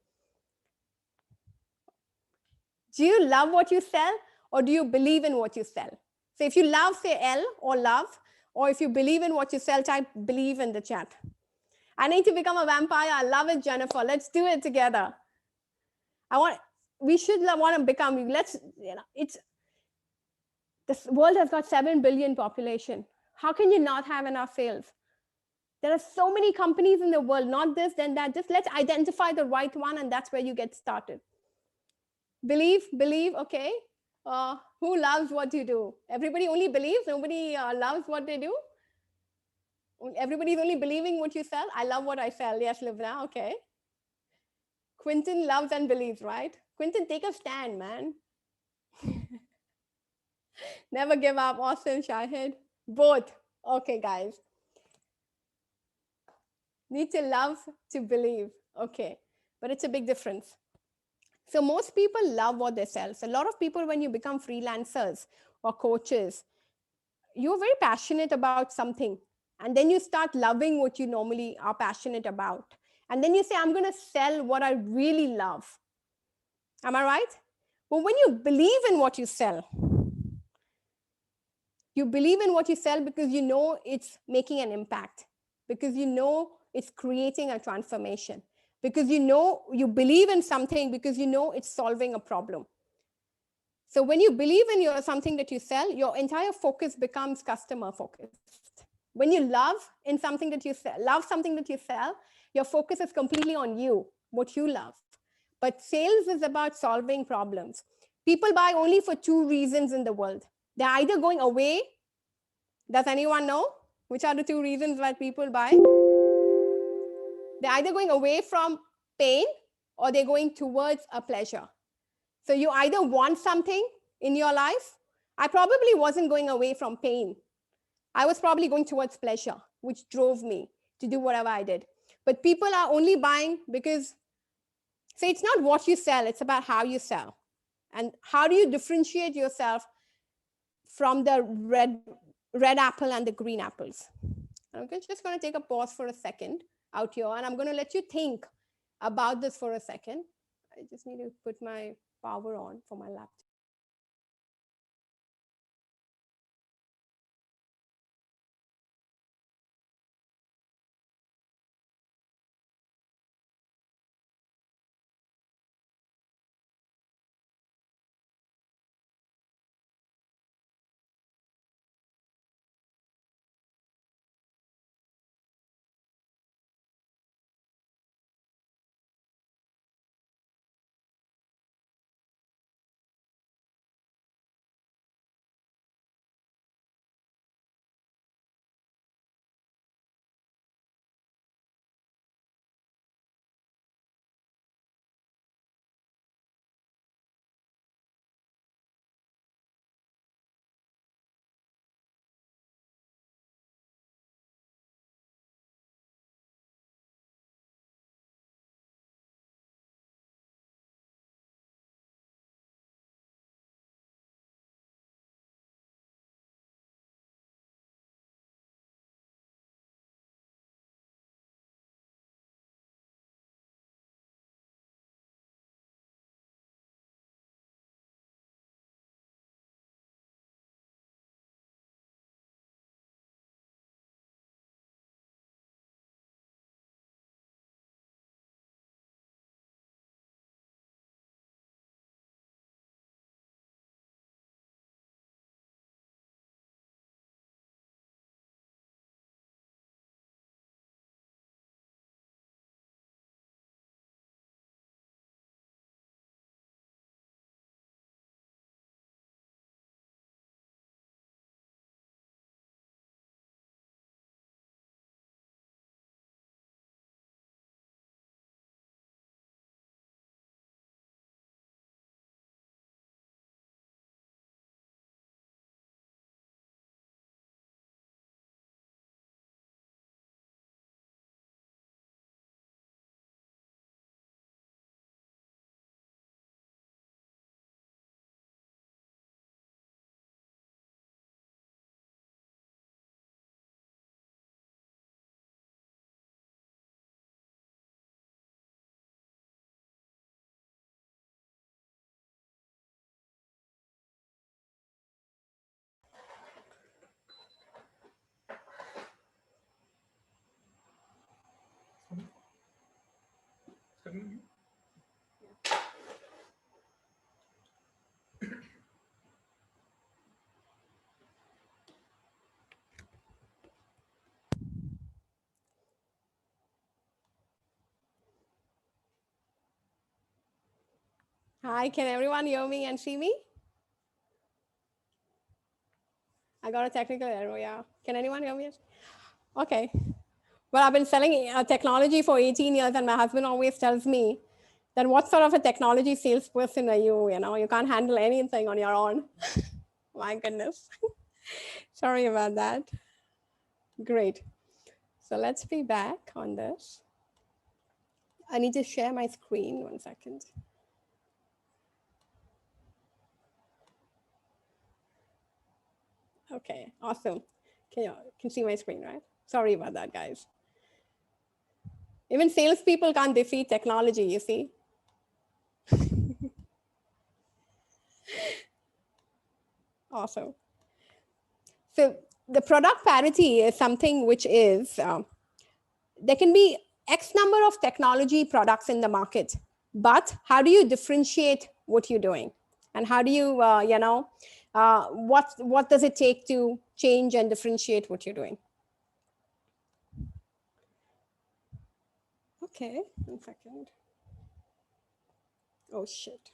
Do you love what you sell, or do you believe in what you sell? So if you love, say L or love, or if you believe in what you sell, type believe in the chat. I need to become a vampire. I love it, Jennifer. Let's do it together. We should want to become, this world has got 7 billion population. How can you not have enough sales? There are so many companies in the world, not this, then that. Just let's identify the right one, and that's where you get started. Believe, okay. Who loves what you do? Everybody only believes, nobody loves what they do. Everybody's only believing what you sell. I love what I sell. Yes, Livna, okay. Quinton loves and believes, right? Quinton, take a stand, man. Never give up. Awesome, Shahid. Both. Okay, guys. Need to love to believe. Okay, but it's a big difference. So most people love what they sell. So a lot of people, when you become freelancers or coaches, you're very passionate about something. And then you start loving what you normally are passionate about. And then you say, I'm going to sell what I really love. Am I right? But when you believe in what you sell, you believe in what you sell because you know it's making an impact, because you know it's creating a transformation, because you know you believe in something, because you know it's solving a problem. So when you believe in something that you sell, your entire focus becomes customer focused. When you love in something that you sell, your focus is completely on you, what you love. But sales is about solving problems. People buy only for 2 reasons in the world. They're either going away. Does anyone know which are the 2 reasons why people buy? They're either going away from pain, or they're going towards a pleasure. So you either want something in your life. I probably wasn't going away from pain. I was probably going towards pleasure, which drove me to do whatever I did. But people are only buying because, so it's not what you sell, it's about how you sell. And how do you differentiate yourself from the red apple and the green apples? I'm just going to take a pause for a second out here, and I'm going to let you think about this for a second. I just need to put my power on for my laptop. Hi, can everyone hear me and see me? I got a technical error, yeah. Can anyone hear me? Okay. Well, I've been selling technology for 18 years, and my husband always tells me that what sort of a technology salesperson are you? You know, you can't handle anything on your own. My goodness. Sorry about that. Great. So let's be back on this. I need to share my screen. 1 second. Okay, awesome. Can see my screen, right? Sorry about that, guys. Even salespeople can't defeat technology, you see. Awesome. So the product parity is something which is, there can be X number of technology products in the market, but how do you differentiate what you're doing? And how do you, what does it take to change and differentiate what you're doing? Okay, 1 second. Oh, shit.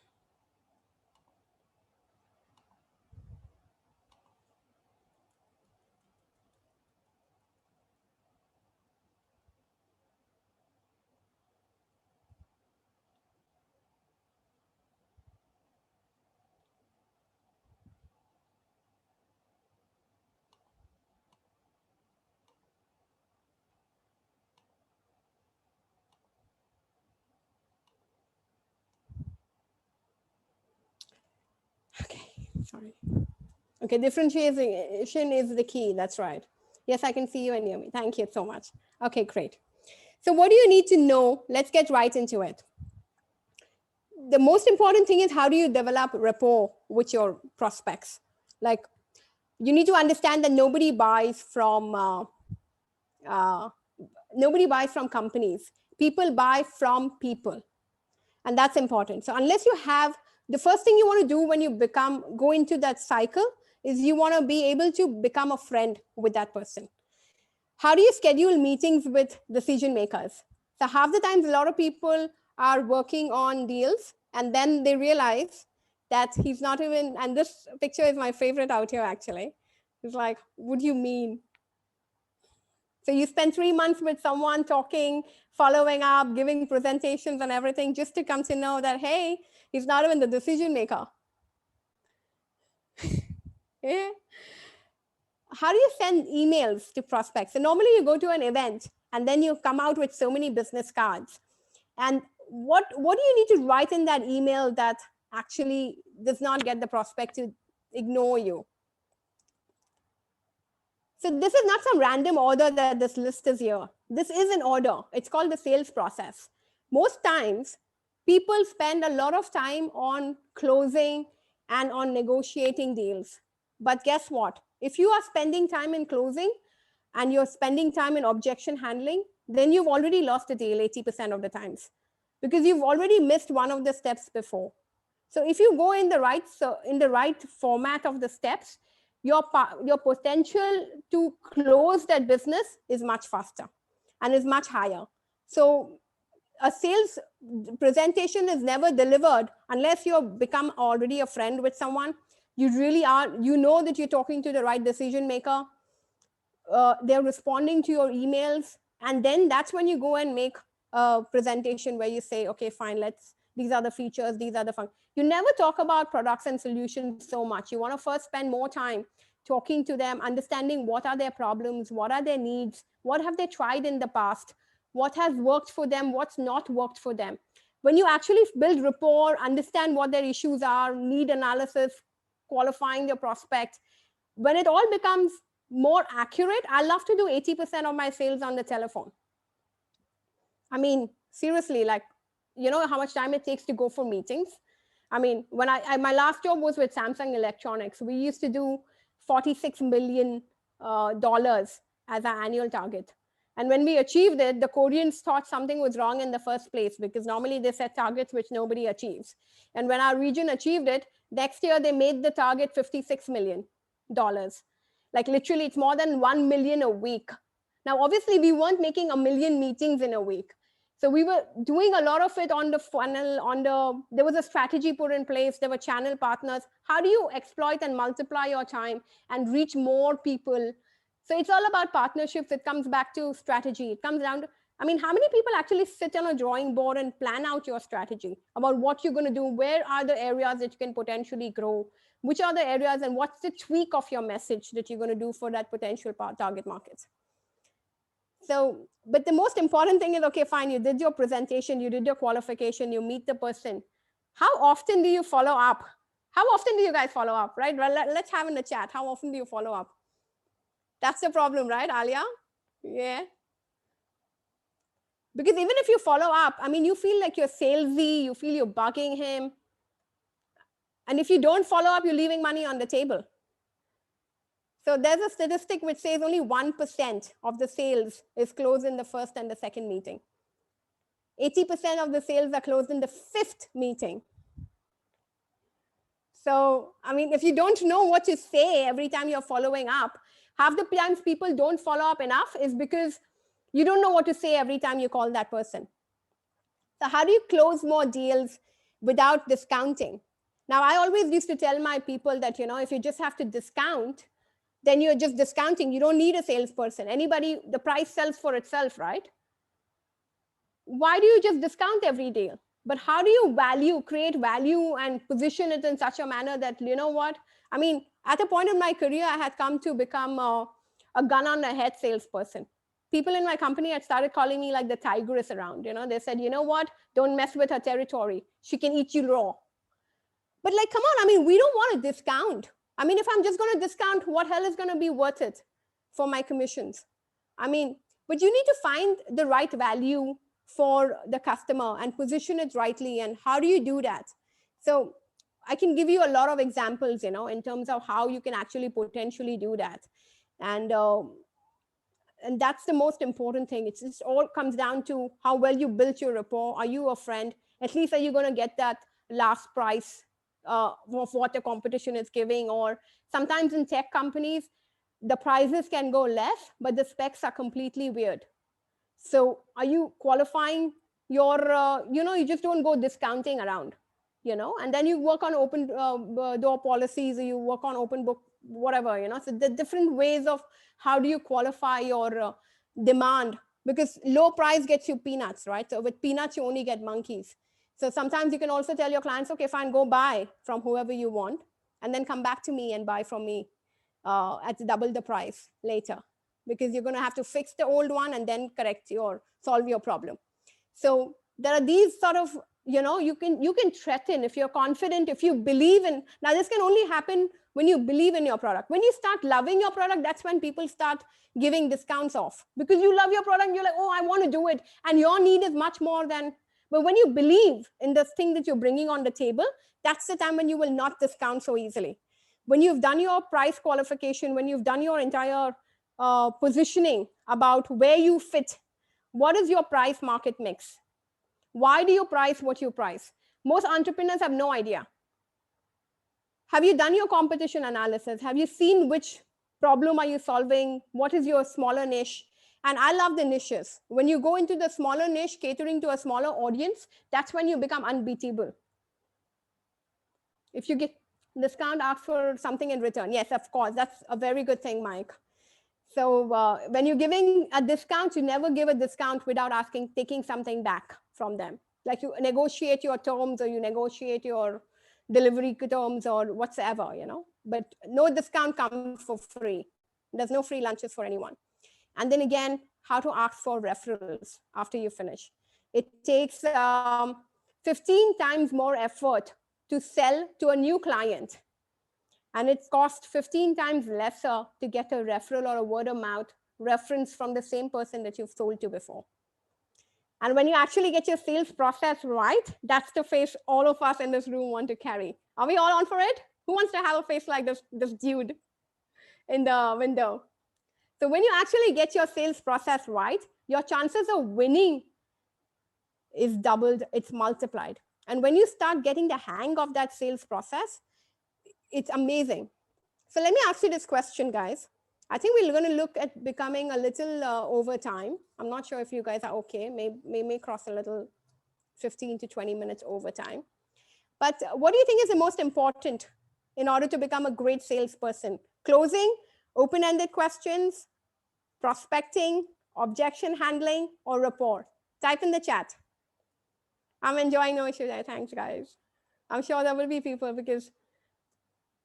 Okay, sorry. Okay, differentiation is the key. That's right. Yes, I can see you and hear me. Thank you so much. Okay, great. So what do you need to know? Let's get right into it. The most important thing is, how do you develop rapport with your prospects? Like, you need to understand that uh, nobody buys from companies. People buy from people, and that's important. So unless you have, the first thing you want to do when you go into that cycle is you want to be able to become a friend with that person. How do you schedule meetings with decision makers? So half the times, a lot of people are working on deals, and then they realize that he's not even, and this picture is my favorite out here actually. It's like, what do you mean? So you spend 3 months with someone talking, following up, giving presentations and everything, just to come to know that, hey, he's not even the decision maker. Yeah. How do you send emails to prospects? So normally you go to an event and then you come out with so many business cards. And what do you need to write in that email that actually does not get the prospect to ignore you? So this is not some random order that this list is here. This is an order. It's called the sales process. Most times, people spend a lot of time on closing and on negotiating deals. But guess what? If you are spending time in closing and you're spending time in objection handling, then you've already lost a deal 80% of the times, because you've already missed one of the steps before. So if you go in the right format of the steps, your potential to close that business is much faster and is much higher. So a sales presentation is never delivered unless you become already a friend with someone. You really are, you know that you're talking to the right decision maker. They're responding to your emails, and then that's when you go and make a presentation where you say, okay, fine, these are the features, these are the fun. You never talk about products and solutions so much. You want to first spend more time talking to them, understanding what are their problems, what are their needs, what have they tried in the past, what has worked for them, what's not worked for them. When you actually build rapport, understand what their issues are, need analysis, qualifying your prospect, when it all becomes more accurate, I love to do 80% of my sales on the telephone. I mean, seriously, like, you know how much time it takes to go for meetings? I mean, when my last job was with Samsung Electronics, we used to do $46 million as our annual target. And when we achieved it, the Koreans thought something was wrong in the first place, because normally they set targets which nobody achieves. And when our region achieved it, next year they made the target $56 million. Like literally, it's more than 1 million a week. Now, obviously, we weren't making a million meetings in a week. So we were doing a lot of it on the funnel, there was a strategy put in place, there were channel partners. How do you exploit and multiply your time and reach more people? So it's all about partnerships. It comes back to strategy. It comes down to, I mean, how many people actually sit on a drawing board and plan out your strategy about what you're going to do? Where are the areas that you can potentially grow? Which are the areas, and what's the tweak of your message that you're going to do for that potential target market? So, but the most important thing is, okay, fine, you did your presentation, you did your qualification, you meet the person. How often do you follow up? How often do you guys follow up, right? Well, let's have in the chat. How often do you follow up? That's the problem, right, Alia? Yeah. Because even if you follow up, I mean, you feel like you're salesy, you feel you're bugging him. And if you don't follow up, you're leaving money on the table. So there's a statistic which says only 1% of the sales is closed in the first and the second meeting. 80% of the sales are closed in the fifth meeting. So, I mean, if you don't know what to say every time you're following up, half the times people don't follow up enough is because you don't know what to say every time you call that person. So how do you close more deals without discounting? Now, I always used to tell my people that, if you just have to discount, then you're just discounting. You don't need a salesperson. Anybody, the price sells for itself, right? Why do you just discount every deal? But how do you create value and position it in such a manner that, you know what? I mean, at a point in my career, I had come to become a gun on the head salesperson. People in my company had started calling me like the tigress around. They said, you know what? Don't mess with her territory. She can eat you raw. But like, come on, I mean, we don't want to discount. I mean, if I'm just going to discount, what hell is going to be worth it for my commissions? I mean, but you need to find the right value for the customer and position it rightly. And how do you do that? So I can give you a lot of examples, in terms of how you can actually potentially do that. And that's the most important thing. It's just all comes down to how well you built your rapport. Are you a friend? At least are you going to get that last price of what the competition is giving? Or sometimes in tech companies, the prices can go less, but the specs are completely weird. So are you qualifying your, you just don't go discounting around, and then you work on open door policies, or you work on open book, whatever, so the different ways of how do you qualify your demand, because low price gets you peanuts, right? So with peanuts, you only get monkeys. So sometimes you can also tell your clients, okay, fine, go buy from whoever you want, and then come back to me and buy from me at double the price later, because you're going to have to fix the old one and then solve your problem. So there are these sort of, you can threaten if you're confident, if you believe in. Now this can only happen when you believe in your product. When you start loving your product, that's when people start giving discounts off, because you love your product. You're like, oh, I want to do it, and your need is much more than. But when you believe in this thing that you're bringing on the table, that's the time when you will not discount so easily. When you've done your price qualification, when you've done your entire positioning about where you fit, what is your price market mix? Why do you price what you price? Most entrepreneurs have no idea. Have you done your competition analysis? Have you seen which problem are you solving? What is your smaller niche? And I love the niches. When you go into the smaller niche, catering to a smaller audience, that's when you become unbeatable. If you get discount, ask for something in return. Yes, of course. That's a very good thing, Mike. So when you're giving a discount, you never give a discount without taking something back from them. Like you negotiate your terms, or you negotiate your delivery terms, or whatsoever, But no discount comes for free. There's no free lunches for anyone. And then again, how to ask for referrals after you finish. It takes 15 times more effort to sell to a new client. And it costs 15 times lesser to get a referral or a word of mouth reference from the same person that you've sold to before. And when you actually get your sales process right, that's the face all of us in this room want to carry. Are we all on for it? Who wants to have a face like this dude in the window? So when you actually get your sales process right, your chances of winning is doubled, it's multiplied. And when you start getting the hang of that sales process, it's amazing. So let me ask you this question, guys. I think we're going to look at becoming a little over time. I'm not sure if you guys are okay. May cross a little 15 to 20 minutes over time. But what do you think is the most important in order to become a great salesperson? Closing, open-ended questions, prospecting, objection handling, or rapport? Type in the chat. I'm enjoying no issue there. Thanks, guys. I'm sure there will be people because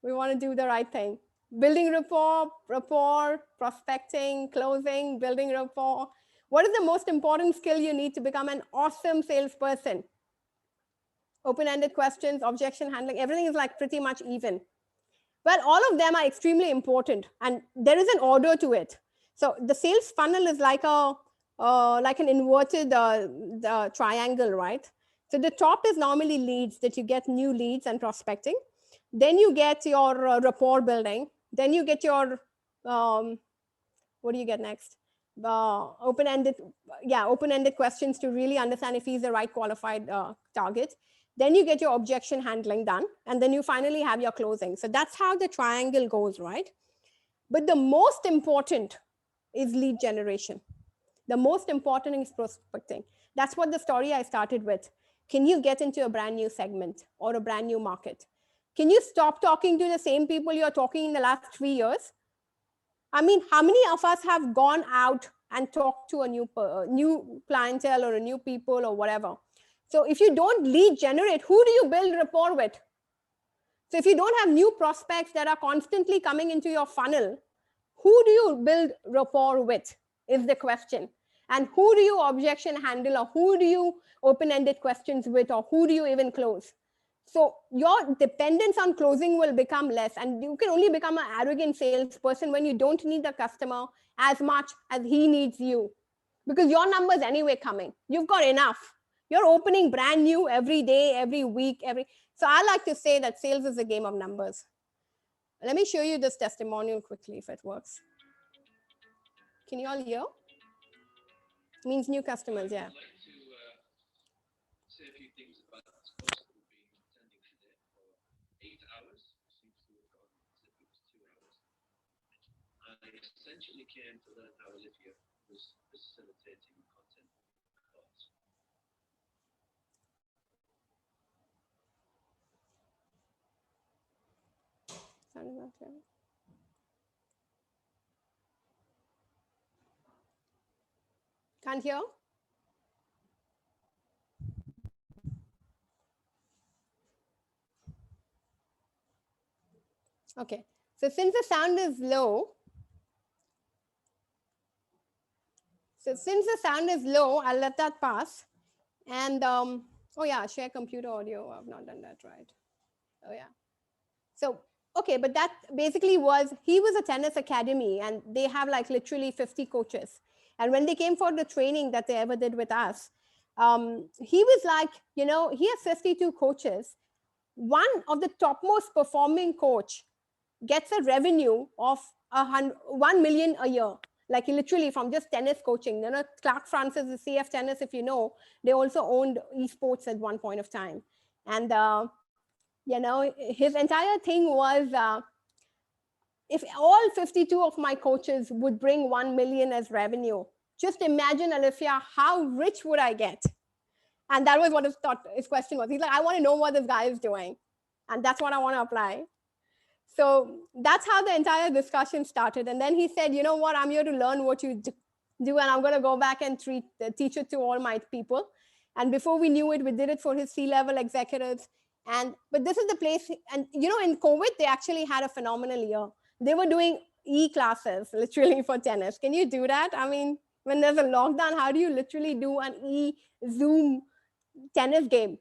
we want to do the right thing. Building rapport, prospecting, closing, building rapport. What is the most important skill you need to become an awesome salesperson? Open-ended questions, objection handling, everything is like pretty much even. Well, all of them are extremely important, and there is an order to it. So the sales funnel is like an inverted triangle, right? So the top is normally leads, that you get new leads and prospecting. Then you get your rapport building. Then you get your what do you get next? Open-ended questions to really understand if he's the right qualified target. Then you get your objection handling done, and then you finally have your closing. So that's how the triangle goes, right? But the most important is lead generation. The most important is prospecting. That's what the story I started with. Can you get into a brand new segment or a brand new market? Can you stop talking to the same people you're talking in the last 3 years? I mean, how many of us have gone out and talked to a new clientele or a new people or whatever? So if you don't lead generate, who do you build rapport with? So if you don't have new prospects that are constantly coming into your funnel, who do you build rapport with is the question. And who do you objection handle, or who do you open-ended questions with, or who do you even close? So your dependence on closing will become less, and you can only become an arrogant salesperson when you don't need the customer as much as he needs you, because your numbers anyway coming. You've got enough. You're opening brand new every day, every week, So I like to say that sales is a game of numbers. Let me show you this testimonial quickly if it works. Can you all hear? Means new customers, yeah. I'd like to say a few things about this course that we've been attending today for 8 hours. Seems to have gone as if it was 2 hours. I essentially came to learn how Alifiya was facilitating content calls. Can't hear? Okay, so since the sound is low, I'll let that pass. And oh yeah, share computer audio. I've not done that right. Oh yeah. So okay, but that basically he was a tennis academy, and they have like literally 50 coaches. And when they came for the training that they ever did with us, he was like, he has 52 coaches. One of the topmost performing coach gets a revenue of 1 million a year, like literally from just tennis coaching. Clark Francis, the CF Tennis, if you know, they also owned esports at one point of time. And his entire thing was, if all 52 of my coaches would bring 1 million as revenue, just imagine, Alifiya, how rich would I get? And that was what his question was. He's like, I want to know what this guy is doing. And that's what I want to apply. So that's how the entire discussion started. And then he said, you know what, I'm here to learn what you do, and I'm going to go back and teach it to all my people. And before we knew it, we did it for his C-level executives. But this is the place, and in COVID, they actually had a phenomenal year. They were doing e-classes, literally, for tennis. Can you do that? I mean, when there's a lockdown, how do you literally do an e-Zoom tennis game?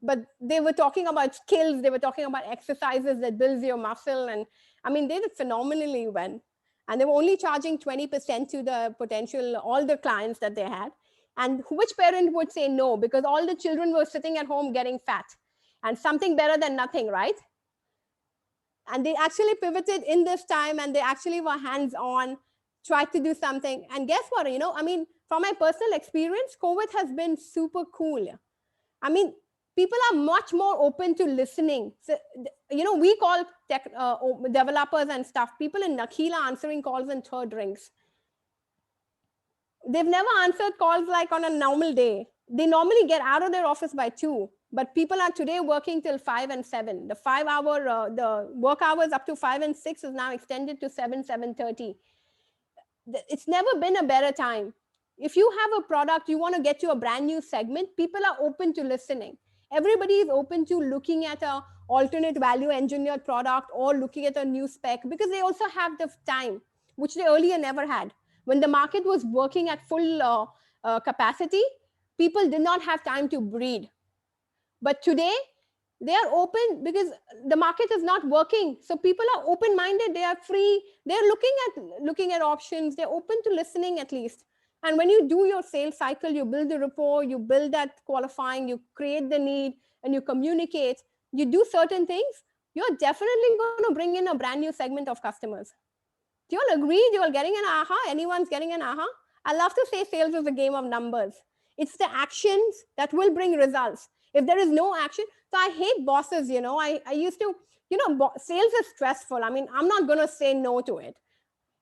But they were talking about skills, they were talking about exercises that builds your muscle. And I mean, they did phenomenally well. And they were only charging 20% to the potential, all the clients that they had. And which parent would say no? Because all the children were sitting at home getting fat. And something better than nothing, right? And they actually pivoted in this time, and they actually were hands-on, tried to do something. And guess what? I mean, from my personal experience, COVID has been super cool. I mean, People are much more open to listening. So, we call tech developers and stuff. People in Nakhila answering calls in third rings. They've never answered calls like on a normal day. They normally get out of their office by 2, but people are today working till 5 and 7. The 5-hour, the work hours up to 5 and 6 is now extended to 7, 7:30. It's never been a better time. If you have a product, you want to get to a brand new segment, people are open to listening. Everybody is open to looking at a alternate value engineered product or looking at a new spec because they also have the time, which they earlier never had. When the market was working at full capacity, people did not have time to breathe. But today, they are open because the market is not working. So people are open-minded. They are free. They're looking at options. They're open to listening at least. And when you do your sales cycle, you build the rapport, you build that qualifying, you create the need, and you communicate. You do certain things. You're definitely going to bring in a brand new segment of customers. Do you all agree? You all getting an aha? Anyone's getting an aha? I love to say sales is a game of numbers. It's the actions that will bring results. If there is no action, so I hate bosses, I used to, sales is stressful. I mean, I'm not going to say no to it.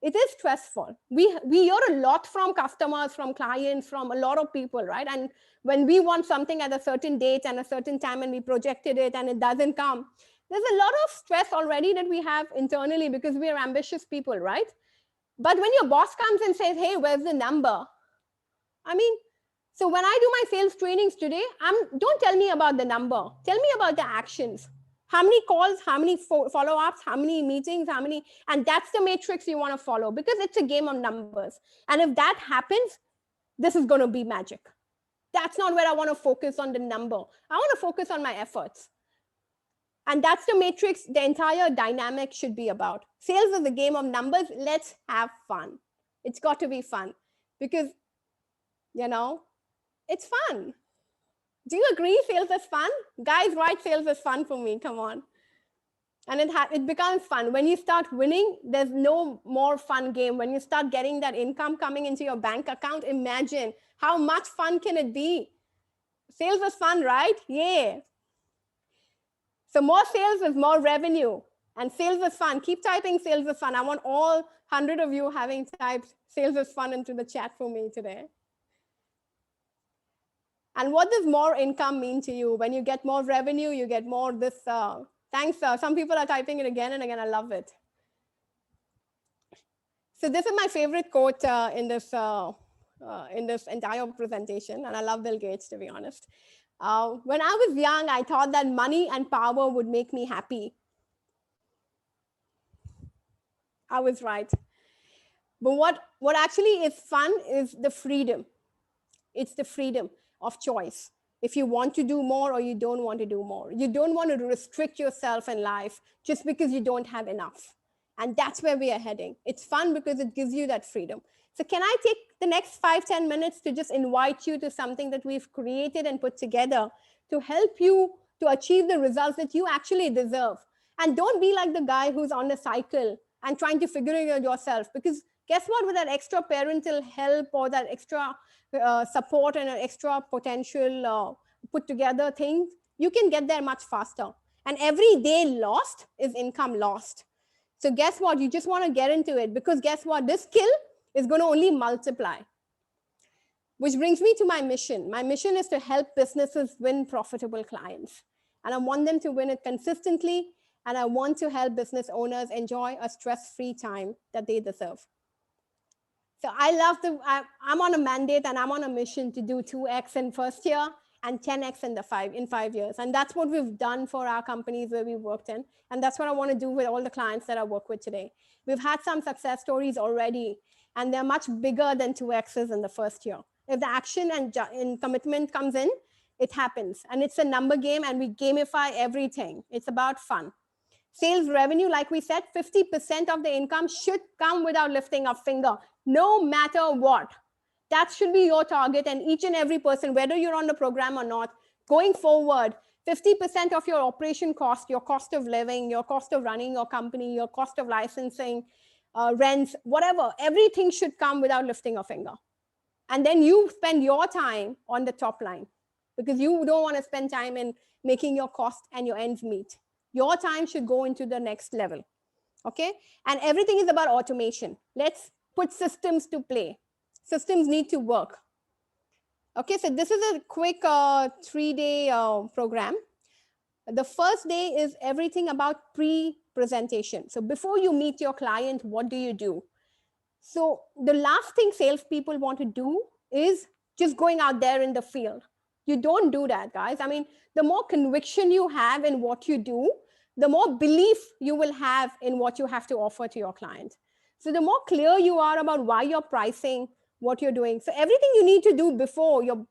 It is stressful. We hear a lot from customers, from clients, from a lot of people, right? And when we want something at a certain date and a certain time and we projected it and it doesn't come, there's a lot of stress already that we have internally because we are ambitious people, right? But when your boss comes and says, hey, where's the number? I mean, so when I do my sales trainings today, don't tell me about the number. Tell me about the actions. How many calls, how many follow-ups, how many meetings, and that's the matrix you want to follow because it's a game of numbers. And if that happens, this is going to be magic. That's not where I want to focus on the number. I want to focus on my efforts. And that's the matrix the entire dynamic should be about. Sales is a game of numbers. Let's have fun. It's got to be fun because, it's fun. Do you agree sales is fun? Guys, right, sales is fun for me. Come on. And it becomes fun. When you start winning, there's no more fun game. When you start getting that income coming into your bank account, imagine how much fun can it be? Sales is fun, right? Yeah. So more sales is more revenue. And sales is fun. Keep typing sales is fun. I want all 100 of you having typed sales is fun into the chat for me today. And what does more income mean to you? When you get more revenue, you get more this. Thanks. Some people are typing it again and again. I love it. So this is my favorite quote in this entire presentation. And I love Bill Gates, to be honest. When I was young, I thought that money and power would make me happy. I was right. But what actually is fun is the freedom. It's the freedom of choice. If you want to do more or you don't want to do more. You don't want to restrict yourself in life just because you don't have enough. And that's where we are heading. It's fun because it gives you that freedom. So can I take the next 5-10 minutes to just invite you to something that we've created and put together to help you to achieve the results that you actually deserve. And don't be like the guy who's on the cycle and trying to figure it out yourself. Because guess what? With that extra parental help or that extra support and an extra potential put together things, you can get there much faster. And every day lost is income lost. So guess what? You just want to get into it because guess what? This skill is going to only multiply. Which brings me to my mission. My mission is to help businesses win profitable clients. And I want them to win it consistently. And I want to help business owners enjoy a stress-free time that they deserve. So I'm on a mandate and I'm on a mission to do 2x in first year and 10x in 5 years. And that's what we've done for our companies where we worked in. And that's what I want to do with all the clients that I work with today. We've had some success stories already, and they're much bigger than 2x's in the first year. If the action and commitment comes in, it happens. And it's a number game, and we gamify everything. It's about fun. Sales revenue, like we said, 50% of the income should come without lifting a finger, no matter what. That should be your target, and each and every person, whether you're on the program or not, going forward, 50% of your operation cost, your cost of living, your cost of running your company, your cost of licensing, rents, whatever, everything should come without lifting a finger. And then you spend your time on the top line. because you don't want to spend time in making your cost and your ends meet. Your time should go into the next level. Okay. And everything is about automation. Let's put systems to play. Systems need to work. Okay. So this is a quick 3-day program. The first day is everything about pre-presentation. So before you meet your client, what do you do? So the last thing salespeople want to do is just going out there in the field. You don't do that, guys. I mean, the more conviction you have in what you do, the more belief you will have in what you have to offer to your client. So the more clear you are about why you're pricing, what you're doing. So everything you need to do before your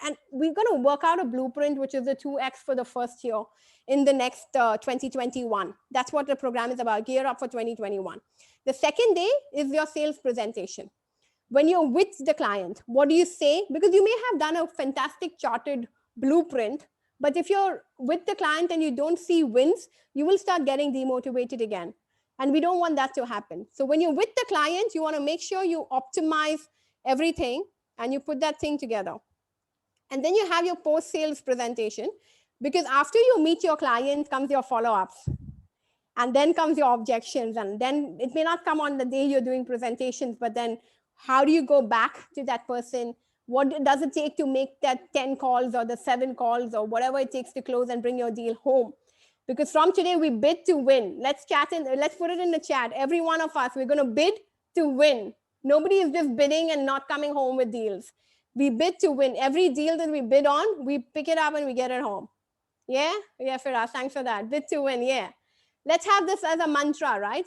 and we're going to work out a blueprint, which is the 2x for the first year in the next 2021. That's what the program is about. Gear up for 2021. The second day is your sales presentation. When you're with the client, what do you say? Because you may have done a fantastic charted blueprint, but if you're with the client and you don't see wins, you will start getting demotivated again. And we don't want that to happen. So when you're with the client, you want to make sure you optimize everything and you put that thing together. And then you have your post-sales presentation, because after you meet your client comes your follow-ups. And then comes your objections. And then it may not come on the day you're doing presentations, but then how do you go back to that person? What does it take to make that 10 calls or the 7 calls or whatever it takes to close and bring your deal home? Because from today, we bid to win. Let's put it in the chat. Every one of us, we're going to bid to win. Nobody is just bidding and not coming home with deals. We bid to win. Every deal that we bid on, we pick it up and we get it home. Yeah? Yeah, Firas, thanks for that. Bid to win, yeah. Let's have this as a mantra, right?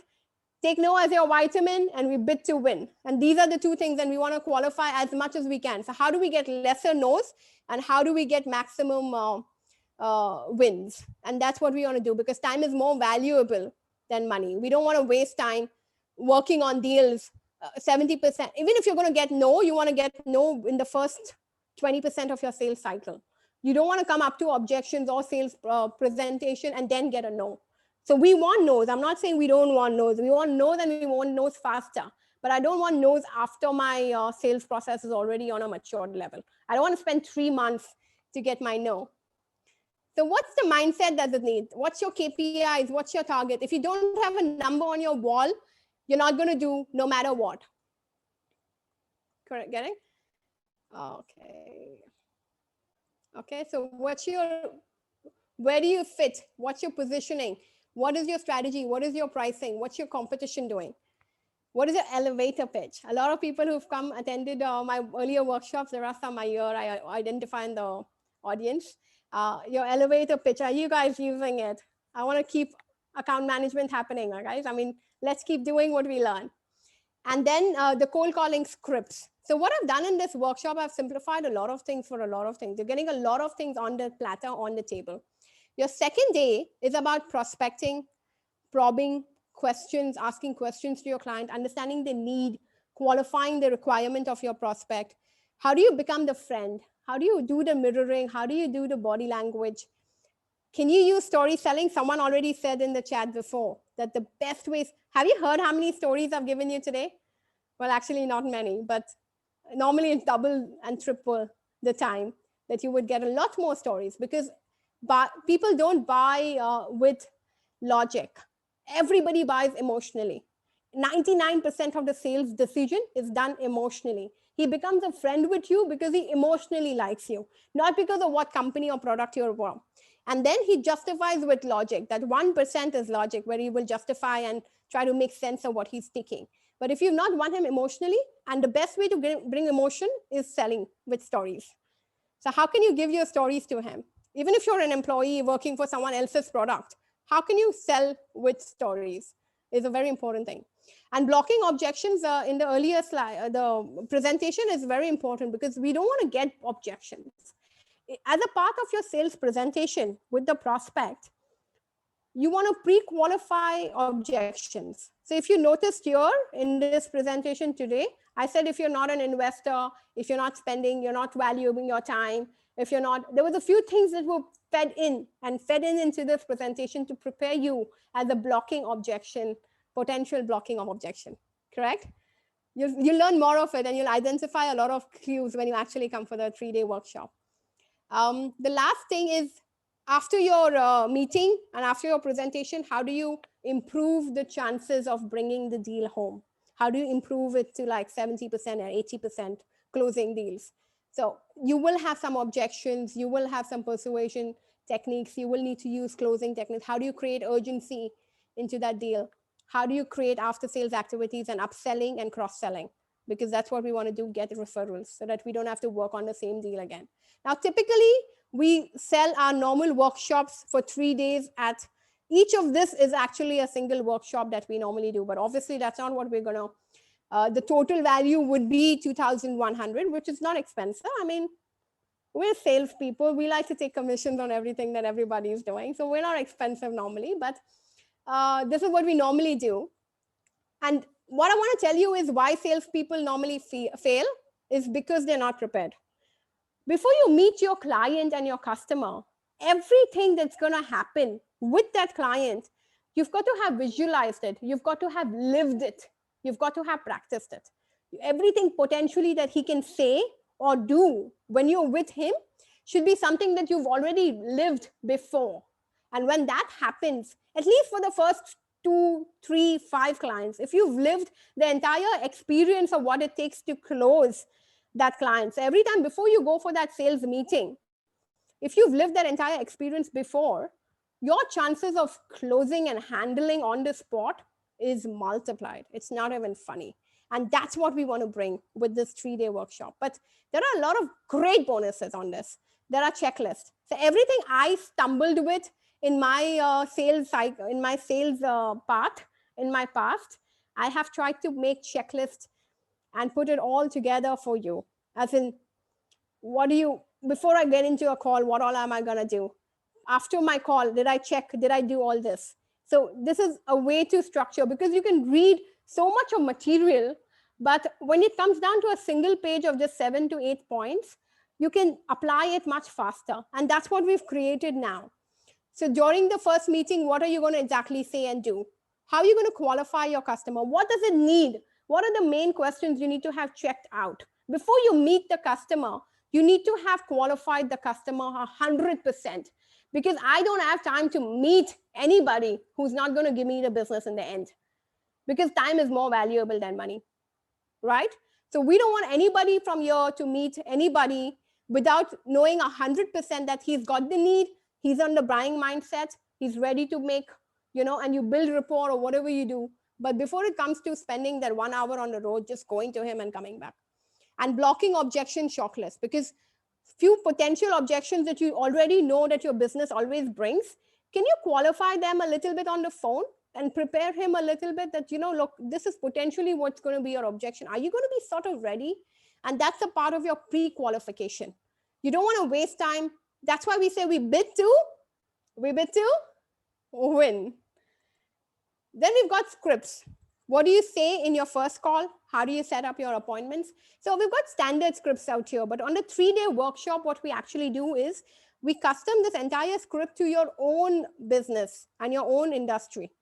Take no as your vitamin and we bid to win. And these are the two things, and we want to qualify as much as we can. So how do we get lesser no's and how do we get maximum wins? And that's what we want to do, because time is more valuable than money. We don't want to waste time working on deals 70%. Even if you're going to get no, you want to get no in the first 20% of your sales cycle. You don't want to come up to objections or sales presentation and then get a no. So we want no's. I'm not saying we don't want no's. We want no's and we want no's faster. But I don't want no's after my sales process is already on a matured level. I don't want to spend 3 months to get my no. So what's the mindset that it needs? What's your KPIs? What's your target? If you don't have a number on your wall, you're not going to do no matter what. Correct? Getting? Okay. Okay, so where do you fit? What's your positioning? What is your strategy? What is your pricing? What's your competition doing? What is your elevator pitch? A lot of people who've attended my earlier workshops, there are some a year I identify in the audience. Your elevator pitch, are you guys using it? I want to keep account management happening, guys. I mean, let's keep doing what we learn. And then the cold calling scripts. So what I've done in this workshop, I've simplified a lot of things for a lot of things. You're getting a lot of things on the platter, on the table. Your second day is about prospecting, probing questions, asking questions to your client, understanding the need, qualifying the requirement of your prospect. How do you become the friend? How do you do the mirroring? How do you do the body language? Can you use story selling? Someone already said in the chat before that the best ways. Have you heard how many stories I've given you today? Well, actually not many, but normally it's double and triple the time that you would get a lot more stories, because people don't buy with logic. Everybody buys emotionally. 99% of the sales decision is done emotionally. He becomes a friend with you because he emotionally likes you, not because of what company or product you're from. And then he justifies with logic. That 1% is logic, where he will justify and try to make sense of what he's thinking. But if you've not won him emotionally, and the best way to bring emotion is selling with stories. So how can you give your stories to him? Even if you're an employee working for someone else's product, how can you sell with stories is a very important thing. And blocking objections in the earlier slide, the presentation is very important, because we don't want to get objections. As a part of your sales presentation with the prospect, you want to pre-qualify objections. So if you noticed here in this presentation today, I said if you're not an investor, if you're not spending, you're not valuing your time, if you're not, there was a few things that were fed in into this presentation to prepare you as a blocking objection, potential blocking of objection, correct? You'll learn more of it, and you'll identify a lot of clues when you actually come for the 3-day workshop. The last thing is, after your meeting and after your presentation, how do you improve the chances of bringing the deal home? How do you improve it to like 70% or 80% closing deals? So you will have some objections, you will have some persuasion techniques, you will need to use closing techniques. How do you create urgency into that deal? How do you create after sales activities and upselling and cross selling? Because that's what we want to do, get referrals so that we don't have to work on the same deal again. Now, typically, we sell our normal workshops for 3 days at each of this is actually a single workshop that we normally do, but obviously that's not what we're going to the total value would be 2,100, which is not expensive. I mean, we're salespeople, we like to take commissions on everything that everybody is doing, so we're not expensive normally, but this is what we normally do. And what I want to tell you is why salespeople normally fail is because they're not prepared. Before you meet your client and your customer, everything that's going to happen with that client, you've got to have visualized it, you've got to have lived it, you've got to have practiced it. Everything potentially that he can say or do when you're with him should be something that you've already lived before. And when that happens, at least for the first 2, 3, 5 clients, if you've lived the entire experience of what it takes to close that client. So every time before you go for that sales meeting, if you've lived that entire experience before, your chances of closing and handling on the spot is multiplied. It's not even funny. And that's what we want to bring with this 3-day workshop. But there are a lot of great bonuses on this. There are checklists. So everything I stumbled with in my sales cycle, in my sales path, in my past, I have tried to make checklists and put it all together for you. As in, what do you, before I get into a call, what all am I going to do? After my call, did I check, did I do all this? So this is a way to structure, because you can read so much of material, but when it comes down to a single page of just 7 to 8 points, you can apply it much faster. And that's what we've created now. So during the first meeting, what are you going to exactly say and do? How are you going to qualify your customer? What does it need? What are the main questions you need to have checked out? Before you meet the customer, you need to have qualified the customer 100%, because I don't have time to meet anybody who's not going to give me the business in the end, because time is more valuable than money, right? So we don't want anybody from here to meet anybody without knowing 100% that he's got the need, he's on the buying mindset, he's ready to make, and you build rapport or whatever you do. But before it comes to spending that 1 hour on the road, just going to him and coming back. And blocking objection shortlist, because few potential objections that you already know that your business always brings, can you qualify them a little bit on the phone and prepare him a little bit that, look, this is potentially what's going to be your objection. Are you going to be sort of ready? And that's a part of your pre-qualification. You don't want to waste time. That's why we say we bid to win. Then we've got scripts. What do you say in your first call? How do you set up your appointments? So we've got standard scripts out here, but on the 3-day workshop, what we actually do is we custom this entire script to your own business and your own industry.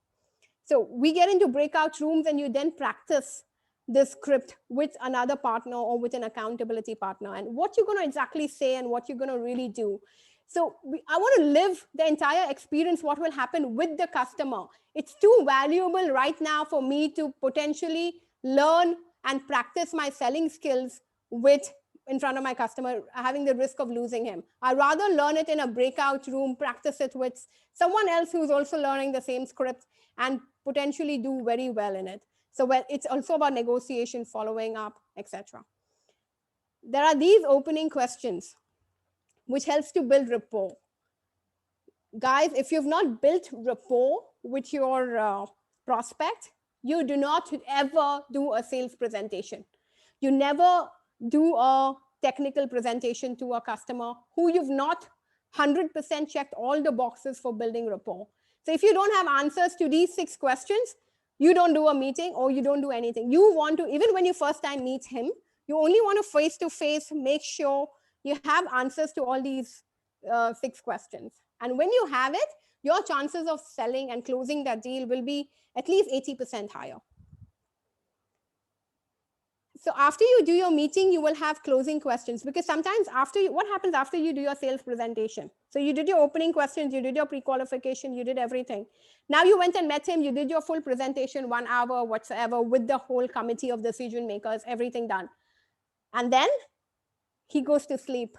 So we get into breakout rooms and you then practice this script with another partner or with an accountability partner, and what you're going to exactly say and what you're going to really do. So I want to live the entire experience, what will happen with the customer. It's too valuable right now for me to potentially learn and practice my selling skills in front of my customer, having the risk of losing him. I'd rather learn it in a breakout room, practice it with someone else who's also learning the same script, and potentially do very well in it. So it's also about negotiation, following up, etc. There are these opening questions, which helps to build rapport. Guys, if you've not built rapport with your prospect, you do not ever do a sales presentation. You never do a technical presentation to a customer who you've not 100% checked all the boxes for building rapport. So if you don't have answers to these 6 questions, you don't do a meeting or you don't do anything. You want to, even when you first time meet him, you only want to face-to-face make sure you have answers to all these 6 questions. And when you have it, your chances of selling and closing that deal will be at least 80% higher. So after you do your meeting, you will have closing questions, because sometimes what happens after you do your sales presentation? So you did your opening questions, you did your pre-qualification, you did everything. Now you went and met him, you did your full presentation, 1 hour, whatsoever, with the whole committee of decision makers, everything done. And then he goes to sleep.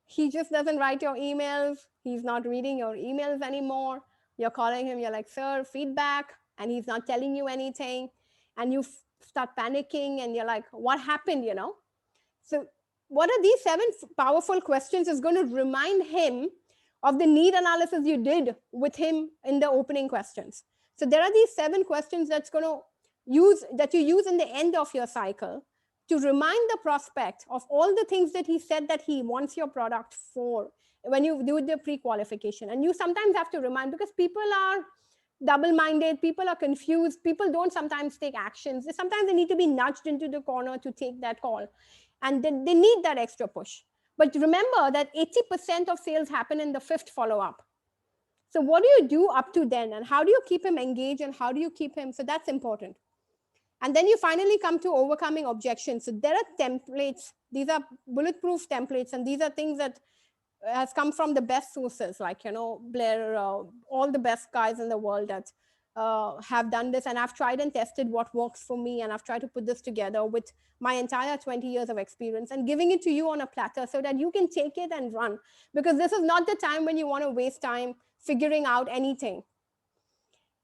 He just doesn't write your emails. He's not reading your emails anymore. You're calling him, you're like, sir, feedback, and he's not telling you anything. And you start panicking and you're like, what happened, So what are these 7 powerful questions is going to remind him of the need analysis you did with him in the opening questions. So there are these 7 questions that you use in the end of your cycle to remind the prospect of all the things that he said that he wants your product for when you do the pre-qualification. And you sometimes have to remind, because people are double-minded, people are confused, people don't sometimes take actions. Sometimes they need to be nudged into the corner to take that call, and they need that extra push. But remember that 80% of sales happen in the 5th follow-up. So what do you do up to then, and how do you keep him engaged, and how do you keep him? So that's important. And then you finally come to overcoming objections. So there are templates. These are bulletproof templates, and these are things that has come from the best sources, like, Blair, all the best guys in the world that have done this. And I've tried and tested what works for me, and I've tried to put this together with my entire 20 years of experience and giving it to you on a platter so that you can take it and run. Because this is not the time when you want to waste time figuring out anything.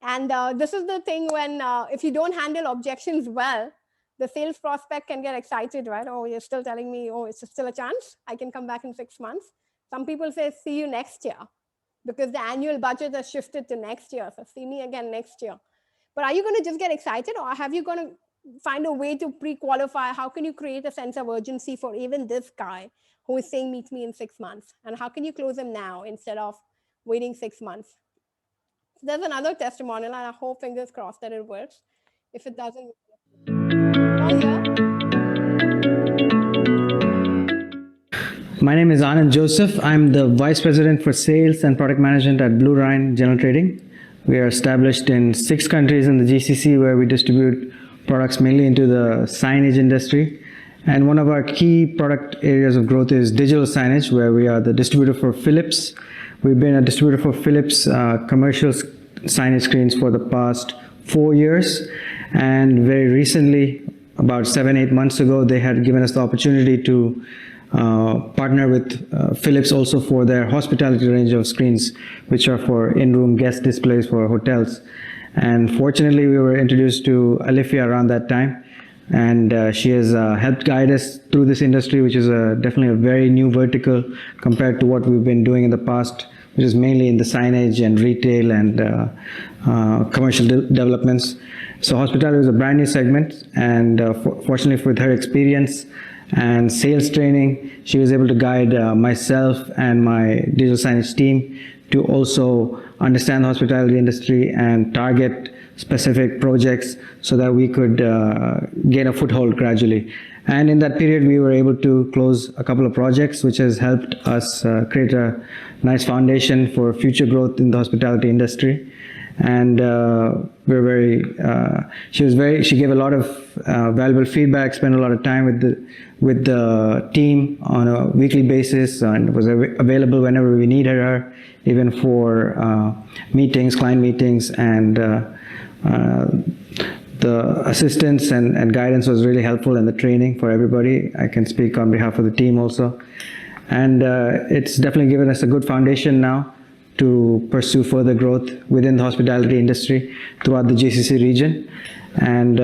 And this is the thing when, if you don't handle objections well, the sales prospect can get excited, right? Oh, you're still telling me, oh, it's still a chance. I can come back in 6 months. Some people say, see you next year, because the annual budget has shifted to next year. So see me again next year. But are you going to just get excited, or have you going to find a way to pre-qualify? How can you create a sense of urgency for even this guy who is saying meet me in 6 months? And how can you close him now instead of waiting 6 months? So there's another testimonial, and I hope, fingers crossed, that it works. If it doesn't, oh yeah. My name is Anand Joseph. I'm the Vice President for Sales and Product Management at Blue Rhine General Trading. We are established in 6 countries in the GCC, where we distribute products mainly into the signage industry. And one of our key product areas of growth is digital signage, where we are the distributor for Philips. We've been a distributor for Philips commercial signage screens for the past 4 years. And very recently, about 7-8 months ago, they had given us the opportunity to partner with Philips also for their hospitality range of screens, which are for in-room guest displays for hotels. And fortunately, we were introduced to Alifiya around that time, and she has helped guide us through this industry, which is definitely a very new vertical compared to what we've been doing in the past, which is mainly in the signage and retail and commercial developments. So hospitality is a brand new segment, and fortunately, with her experience and sales training, she was able to guide myself and my digital signage team to also understand the hospitality industry and target specific projects so that we could gain a foothold gradually. And in that period, we were able to close a couple of projects, which has helped us create a nice foundation for future growth in the hospitality industry. And we're very, she gave a lot of valuable feedback, spent a lot of time with the team on a weekly basis, and was available whenever we needed her, even for meetings, client meetings, and the assistance and guidance was really helpful, and the training for everybody. I can speak on behalf of the team also. And it's definitely given us a good foundation now to pursue further growth within the hospitality industry throughout the GCC region. And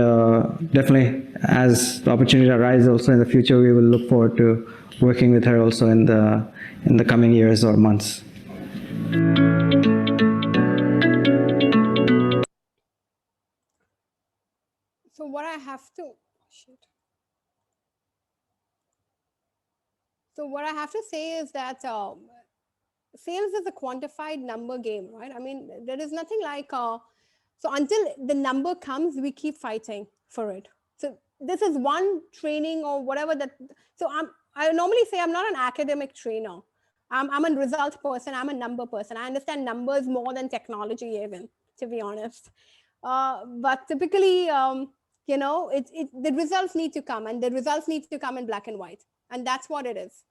definitely, as the opportunity arises also in the future, we will look forward to working with her also in the coming years or months. So what I have to, So what I have to say is that sales is a quantified number game, right? I mean, there is nothing like, so until the number comes, we keep fighting for it. So this is one training or whatever that, so I normally say I'm not an academic trainer. I'm a result person, I'm a number person. I understand numbers more than technology even, to be honest. But typically, You know, the results need to come, and the results need to come in black and white. And that's what it is.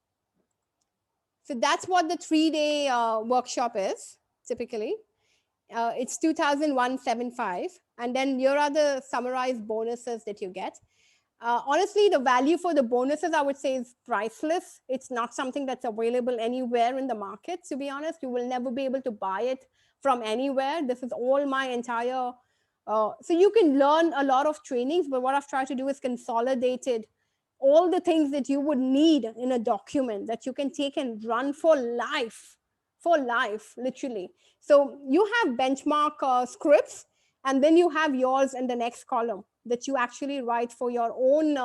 So that's what the 3-day workshop is typically. It's 2,175. And then here are the summarized bonuses that you get. Honestly, the value for the bonuses, I would say, is priceless. It's not something that's available anywhere in the market, to be honest. You will never be able to buy it from anywhere. This is all my entire. So you can learn a lot of trainings, but what I've tried to do is consolidated all the things that you would need in a document that you can take and run for life, literally. So you have benchmark scripts, and then you have yours in the next column that you actually write for your own,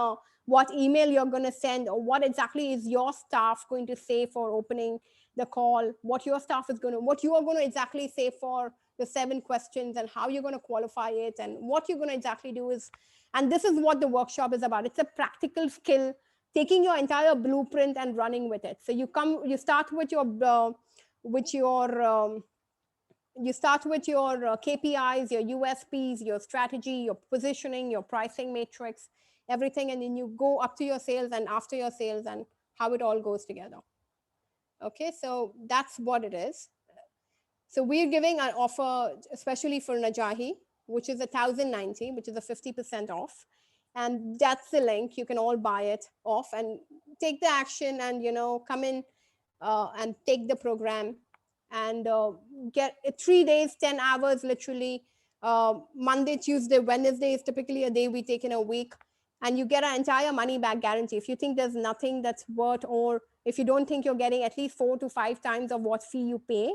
what email you're going to send, or what exactly is your staff going to say for opening the call, what your staff is going to, what you are going to exactly say for the 7 questions, and how you're going to qualify it, and what you're going to exactly do is. And this is what the workshop is about. It's a practical skill, taking your entire blueprint and running with it. So you start with your KPIs, your USPs, your strategy, your positioning, your pricing matrix, everything. And then you go up to your sales and after your sales and how it all goes together. Okay, so that's what it is. So we're giving an offer, especially for Najahi, which is 1,090, which is a 50% off. And that's the link. You can all buy it off and take the action and, come in and take the program and get 3 days, 10 hours, literally. Monday, Tuesday, Wednesday is typically a day we take in a week. And you get an entire money back guarantee. If you think there's nothing that's worth, or if you don't think you're getting at least 4 to 5 times of what fee you pay,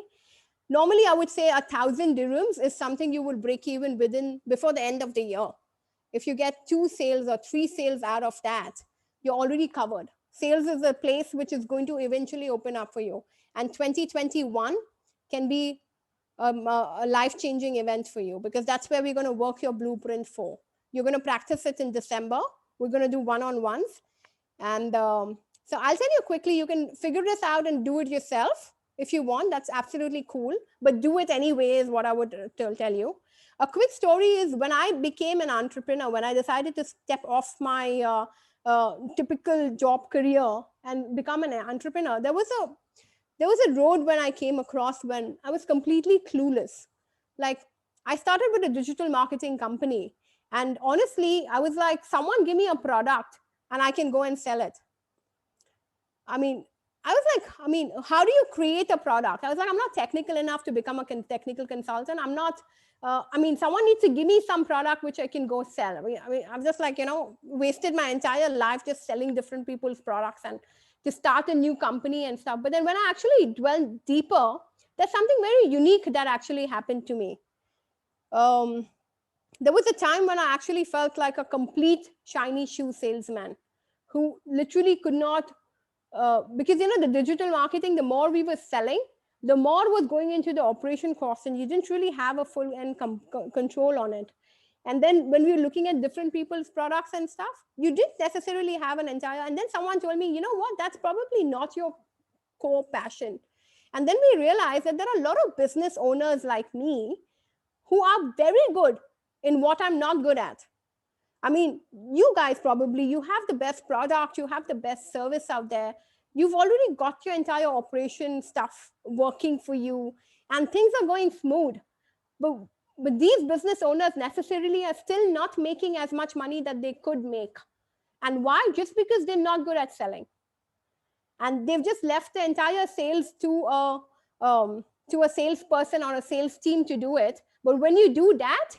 normally I would say 1,000 dirhams is something you will break even before the end of the year. If you get 2 sales or 3 sales out of that, you're already covered. Sales is a place which is going to eventually open up for you. And 2021 can be a life-changing event for you, because that's where we're going to work your blueprint for. You're going to practice it in December. We're going to do one-on-ones. And so I'll tell you quickly, you can figure this out and do it yourself if you want. That's absolutely cool. But do it anyway is what I would tell you. A quick story is when I became an entrepreneur, when I decided to step off my typical job career and become an entrepreneur, there was a road when I came across when I was completely clueless. Like, I started with a digital marketing company. And honestly, I was like, someone give me a product and I can go and sell it. I was like, how do you create a product? I was like, I'm not technical enough to become a technical consultant. I'm not, someone needs to give me some product which I can go sell. I'm just like, wasted my entire life just selling different people's products and to start a new company and stuff. But then when I actually dwell deeper, there's something very unique that actually happened to me. There was a time when I actually felt like a complete shiny shoe salesman who literally could not, because the digital marketing, the more we were selling, the more was going into the operation cost, and you didn't really have a full end control on it. And then when we were looking at different people's products and stuff, you didn't necessarily have an entire, and then someone told me, you know what, that's probably not your core passion. And then we realized that there are a lot of business owners like me who are very good in what I'm not good at. You guys probably, you have the best product, you have the best service out there. You've already got your entire operation stuff working for you and things are going smooth. But these business owners necessarily are still not making as much money that they could make. And why? Just because they're not good at selling. And they've just left the entire sales to a salesperson or a sales team to do it. But when you do that,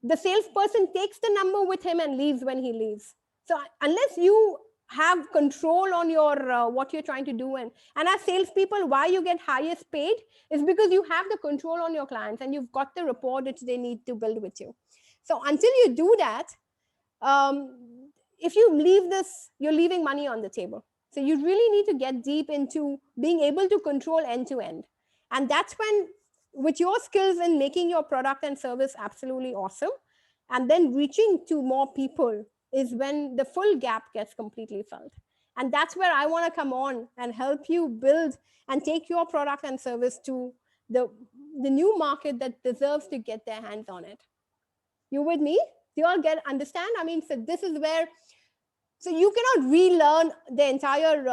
the salesperson takes the number with him and leaves when he leaves. So unless you have control on your what you're trying to do, and as salespeople, why you get highest paid is because you have the control on your clients and you've got the rapport that they need to build with you. So until you do that, if you leave this, you're leaving money on the table. So you really need to get deep into being able to control end to end. And that's when, with your skills in making your product and service absolutely awesome, and then reaching to more people, is when the full gap gets completely filled. And that's where I want to come on and help you build and take your product and service to the new market that deserves to get their hands on it. You with me? Do you all understand? I mean, so this is where, so you cannot relearn the entire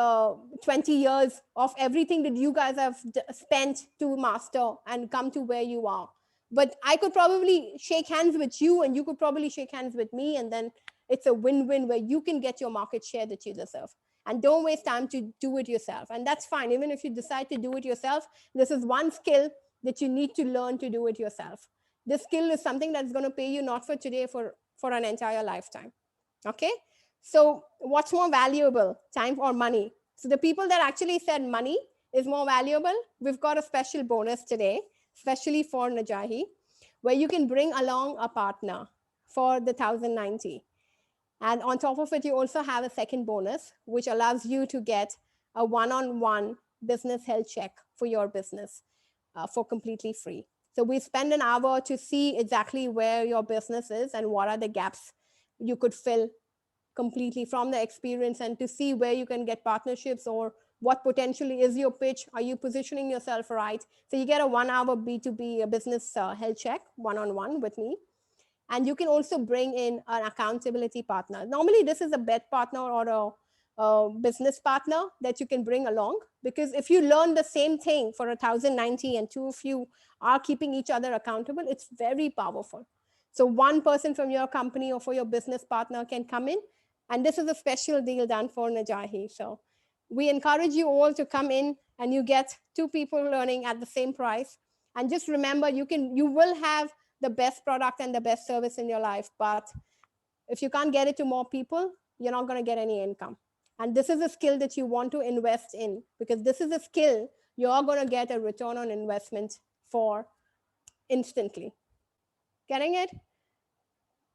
20 years of everything that you guys have spent to master and come to where you are. But I could probably shake hands with you, and you could probably shake hands with me, and then it's a win-win where you can get your market share that you deserve. And don't waste time to do it yourself. And that's fine. Even if you decide to do it yourself, this is one skill that you need to learn to do it yourself. This skill is something that's going to pay you not for today, for an entire lifetime. Okay? So what's more valuable, time or money? So the people that actually said money is more valuable, we've got a special bonus today, especially for Najahi, where you can bring along a partner for the 1090. And on top of it, you also have a second bonus, which allows you to get a one-on-one business health check for your business for completely free. So we spend an hour to see exactly where your business is and what are the gaps you could fill completely from the experience, and to see where you can get partnerships or what potentially is your pitch. Are you positioning yourself right? So you get a 1 hour B2B business health check one-on-one with me. And you can also bring in an accountability partner. Normally, this is a bed partner or a business partner that you can bring along, because if you learn the same thing for 1090 and two of you are keeping each other accountable, it's very powerful. So one person from your company or for your business partner can come in, and this is a special deal done for Najahi. So we encourage you all to come in, and you get two people learning at the same price. And just remember, you will have the best product and the best service in your life, but if you can't get it to more people, you're not going to get any income. And this is a skill that you want to invest in, because this is a skill you're going to get a return on investment for instantly. Getting it?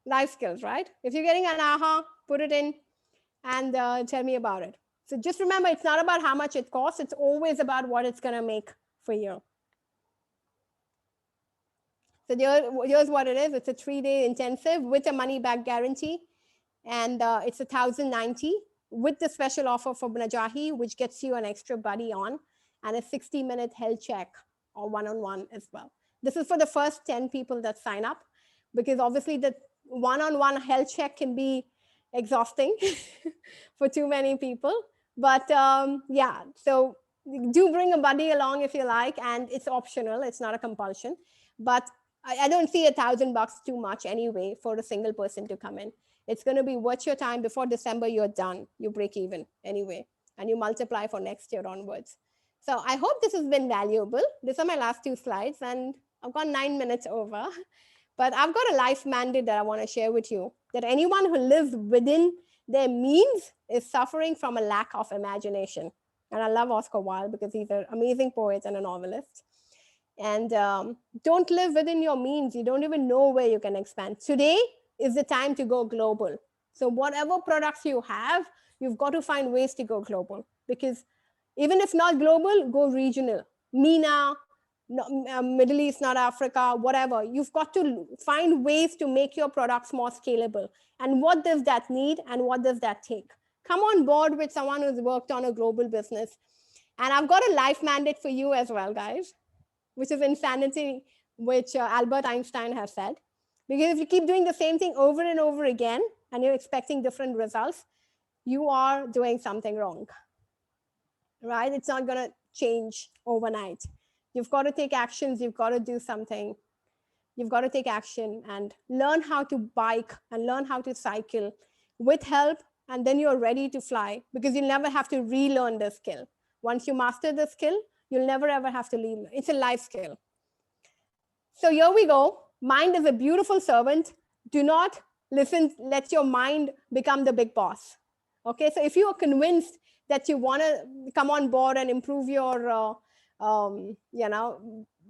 Life skills, right? If you're getting an aha, put it in and tell me about it. So just remember, it's not about how much it costs. It's always about what it's going to make for you. So here's what it is. It's a 3-day intensive with a money back guarantee. And it's 1090 with the special offer for Najahi, which gets you an extra buddy on, and a 60-minute health check or one-on-one as well. This is for the first 10 people that sign up, because obviously the one-on-one health check can be exhausting for too many people. But yeah, so do bring a buddy along if you like, and it's optional. It's not a compulsion. But I don't see $1,000 too much anyway for a single person to come in. It's going to be worth your time. Before December, you're done. You break even anyway, and you multiply for next year onwards. So I hope this has been valuable. These are my last 2 slides, and I've got 9 minutes over. But I've got a life mandate that I want to share with you, that anyone who lives within their means is suffering from a lack of imagination. And I love Oscar Wilde because he's an amazing poet and a novelist. And don't live within your means. You don't even know where you can expand. Today is the time to go global. So whatever products you have, you've got to find ways to go global, because even if not global, go regional. MENA, Middle East, not Africa, whatever. You've got to find ways to make your products more scalable. And what does that need, and what does that take? Come on board with someone who's worked on a global business. And I've got a life mandate for you as well, guys, which is insanity, which Albert Einstein has said. Because if you keep doing the same thing over and over again, and you're expecting different results, you are doing something wrong, right? It's not going to change overnight. You've got to take actions. You've got to do something. You've got to take action and learn how to bike and learn how to cycle with help, and then you're ready to fly, because you'll never have to relearn the skill. Once you master the skill, you'll never ever have to relearn. It's a life skill. So here we go. Mind is a beautiful servant. Do not let your mind become the big boss. Okay, so if you are convinced that you want to come on board and improve your,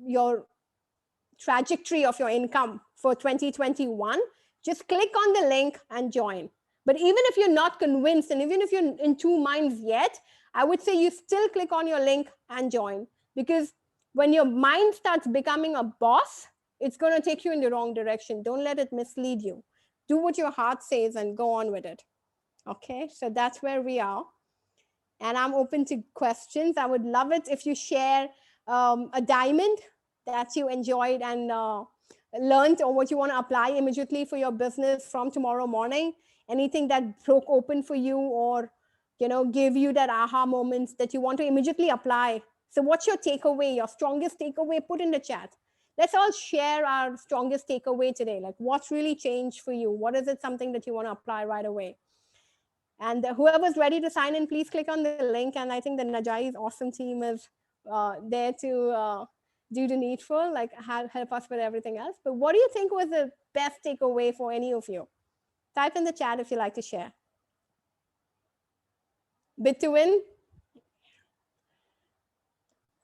your trajectory of your income for 2021, just click on the link and join. But even if you're not convinced, and even if you're in 2 minds yet, I would say you still click on your link and join, because when your mind starts becoming a boss, it's going to take you in the wrong direction. Don't let it mislead you. Do what your heart says and go on with it. Okay, so that's where we are. And I'm open to questions. I would love it if you share a diamond that you enjoyed and learned or what you want to apply immediately for your business from tomorrow morning, anything that broke open for you or, give you that aha moments that you want to immediately apply. So what's your takeaway, your strongest takeaway? Put in the chat. Let's all share our strongest takeaway today. Like, what's really changed for you? What is it, something that you want to apply right away? And whoever's ready to sign in, please click on the link. And I think the Najahi's awesome team is there to do the needful, like help us with everything else. But what do you think was the best takeaway for any of you? Type in the chat if you like to share. Bid to win.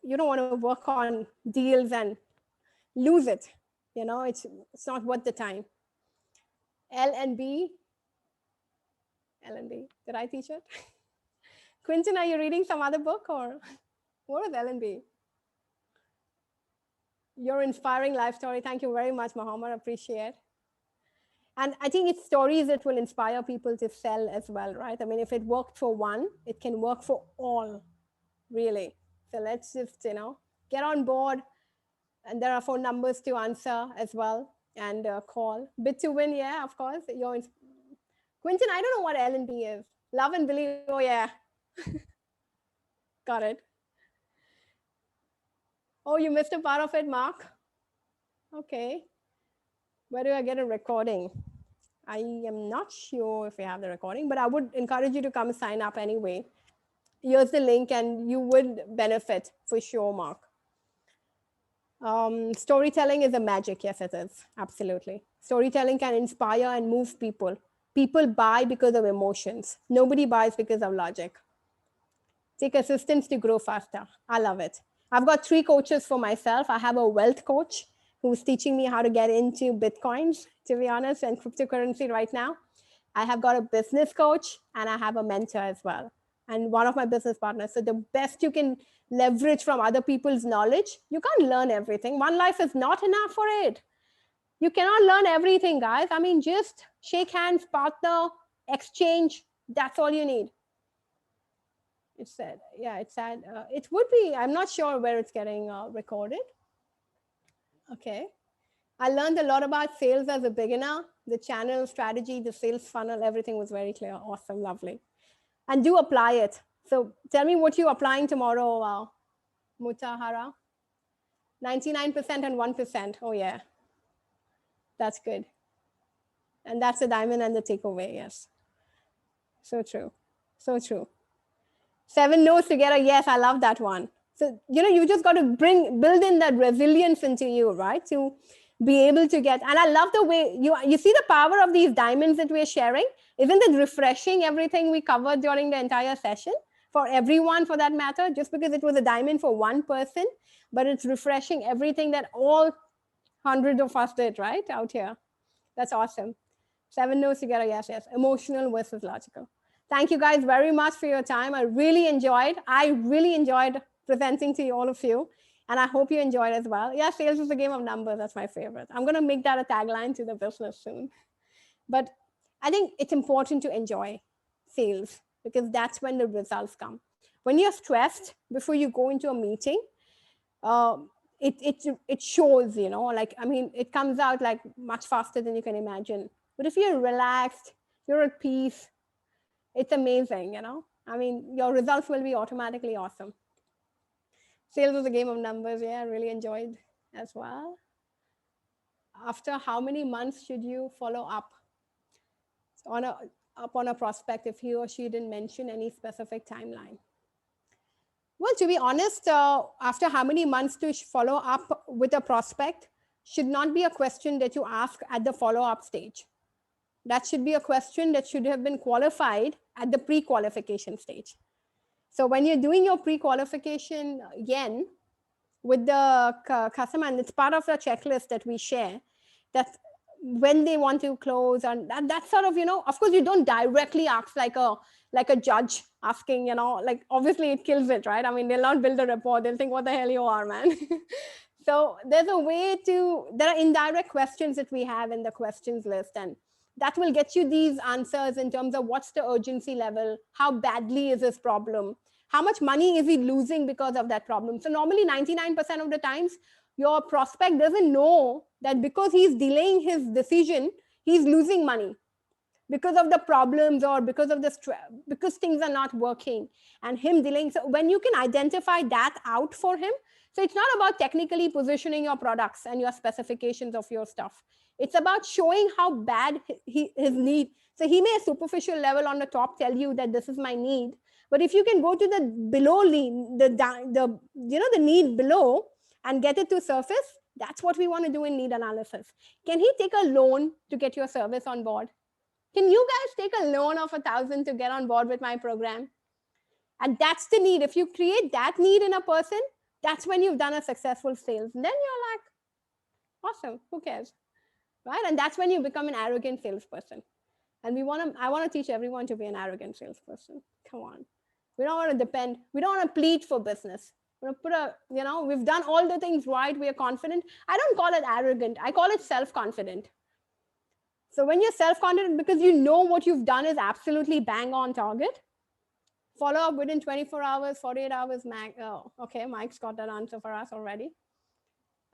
You don't want to work on deals and lose it. It's not worth the time. L and B. Did I teach it? Quinton, are you reading some other book or what is L&B? Your inspiring life story. Thank you very much, Muhammad. Appreciate. And I think it's stories that will inspire people to sell as well, right? I mean, if it worked for one, it can work for all, really. So let's just, get on board. And there are phone numbers to answer as well and call. Bid to win, yeah, of course. Quinton, I don't know what L&B is. Love and believe, oh yeah. Got it. Oh, you missed a part of it, Mark? Okay. Where do I get a recording? I am not sure if we have the recording, but I would encourage you to come sign up anyway. Here's the link and you would benefit for sure, Mark. Storytelling is a magic. Yes, it is. Absolutely. Storytelling can inspire and move people. People buy because of emotions. Nobody buys because of logic. Take assistance to grow faster. I love it. I've got 3 coaches for myself. I have a wealth coach who's teaching me how to get into Bitcoins, to be honest, and cryptocurrency right now. I have got a business coach and I have a mentor as well. And one of my business partners. So the best you can leverage from other people's knowledge, you can't learn everything. One life is not enough for it. You cannot learn everything, guys. I mean, just shake hands, partner, exchange. That's all you need. It's sad. Yeah, it's sad. It would be, I'm not sure where it's getting recorded. Okay. I learned a lot about sales as a beginner. The channel strategy, the sales funnel, everything was very clear. Awesome, lovely. And do apply it. So tell me what you're applying tomorrow, Mutahara. 99% and 1%. Oh yeah. That's good. And that's the diamond and the takeaway, yes. So true. So true. 7 no's to get a yes. I love that one. So, you just got to build in that resilience into you, right? To be able to get, and I love the way you see the power of these diamonds that we're sharing. Isn't it refreshing everything we covered during the entire session for everyone for that matter, just because it was a diamond for one person, but it's refreshing everything that all 100 of us did, right? Out here. That's awesome. 7 no's to get a yes, yes. Emotional versus logical. Thank you guys very much for your time. I really enjoyed presenting to all of you. And I hope you enjoyed as well. Yeah, sales is a game of numbers. That's my favorite. I'm going to make that a tagline to the business soon. But I think it's important to enjoy sales because that's when the results come. When you're stressed before you go into a meeting, it shows, it comes out like much faster than you can imagine. But if you're relaxed, you're at peace, it's amazing, your results will be automatically awesome. Sales is a game of numbers. Yeah, I really enjoyed as well. After how many months should you follow up on a prospect if he or she didn't mention any specific timeline? Well, to be honest, after how many months to follow up with a prospect should not be a question that you ask at the follow-up stage. That should be a question that should have been qualified at the pre-qualification stage. So when you're doing your pre-qualification again with the customer, and it's part of the checklist that we share, that when they want to close, and that sort of, of course, you don't directly ask like a judge asking, obviously it kills it, right? I mean, they'll not build a rapport. They'll think, what the hell you are, man? So there's a way there are indirect questions that we have in the questions list, and that will get you these answers in terms of what's the urgency level, how badly is this problem, how much money is he losing because of that problem. So normally 99% of the times, your prospect doesn't know that because he's delaying his decision, he's losing money because of the problems or because of the stress, because things are not working and him delaying. So when you can identify that out for him, so it's not about technically positioning your products and your specifications of your stuff. It's about showing how bad his need. So he may, a superficial level on the top, tell you that this is my need, but if you can go to the below need, the need below and get it to surface, that's what we want to do in need analysis. Can he take a loan to get your service on board? Can you guys take a loan of 1,000 to get on board with my program? And that's the need. If you create that need in a person, that's when you've done a successful sales. And then you're like, awesome, who cares? Right? And that's when you become an arrogant salesperson. And I want to teach everyone to be an arrogant salesperson. Come on. We don't want to depend. We don't want to plead for business. We're going to put we've done all the things right. We are confident. I don't call it arrogant. I call it self-confident. So when you're self-confident because you know what you've done is absolutely bang on target, follow up within 24 hours, 48 hours max. Oh, okay, Mike's got that answer for us already.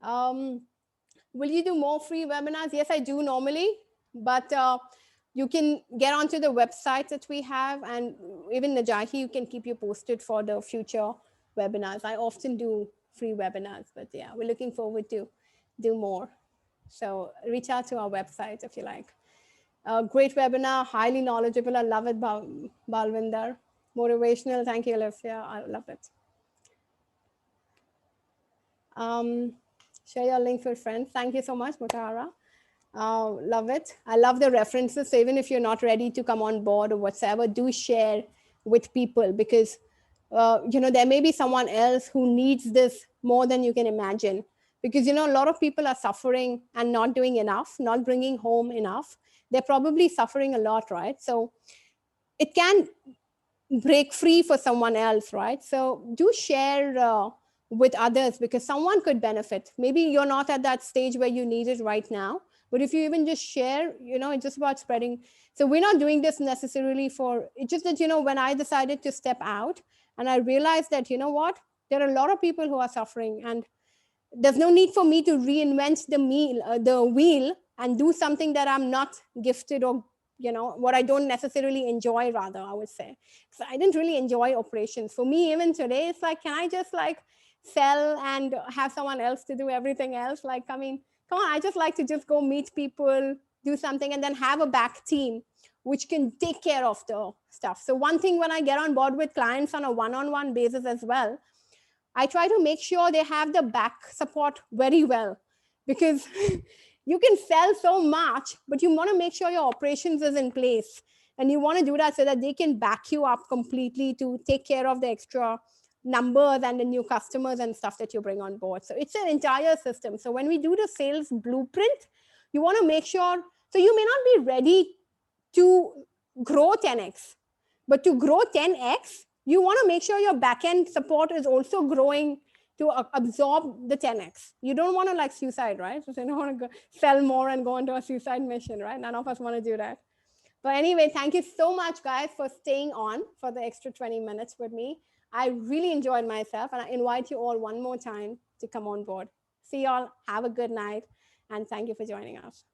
Will you do more free webinars? Yes, I do normally, but you can get onto the website that we have, and even Najahi, you can keep you posted for the future webinars. I often do free webinars, but yeah, we're looking forward to do more. So reach out to our website if you like. Great webinar, highly knowledgeable. I love it, Balvinder. Motivational. Thank you, Alifiya. I love it. Share your link with friends. Thank you so much, Mutahara. Love it. I love the references. So even if you're not ready to come on board or whatsoever, do share with people because there may be someone else who needs this more than you can imagine. Because a lot of people are suffering and not doing enough, not bringing home enough. They're probably suffering a lot, right? So it can break free for someone else, right? So do share with others because someone could benefit. Maybe you're not at that stage where you need it right now, but if you even just share, it's just about spreading. So we're not doing this necessarily it's just that, when I decided to step out and I realized that, there are a lot of people who are suffering and there's no need for me to reinvent the wheel and do something that I'm not gifted or what I don't necessarily enjoy, rather, I would say. So I didn't really enjoy operations. For me, even today, it's like, can I just sell and have someone else to do everything else? Come on, I just like to just go meet people, do something, and then have a back team which can take care of the stuff. So one thing when I get on board with clients on a one-on-one basis as well, I try to make sure they have the back support very well because you can sell so much, but you want to make sure your operations is in place. And you want to do that so that they can back you up completely to take care of the extra numbers and the new customers and stuff that you bring on board. So it's an entire system. So when we do the sales blueprint, you want to make sure, so you may not be ready to grow 10x, but to grow 10x, you want to make sure your backend support is also growing to absorb the 10x. You don't want to suicide, right? So you don't want to sell more and go into a suicide mission, right? None of us want to do that. But anyway, thank you so much, guys, for staying on for the extra 20 minutes with me. I really enjoyed myself, and I invite you all one more time to come on board. See y'all. Have a good night, and thank you for joining us.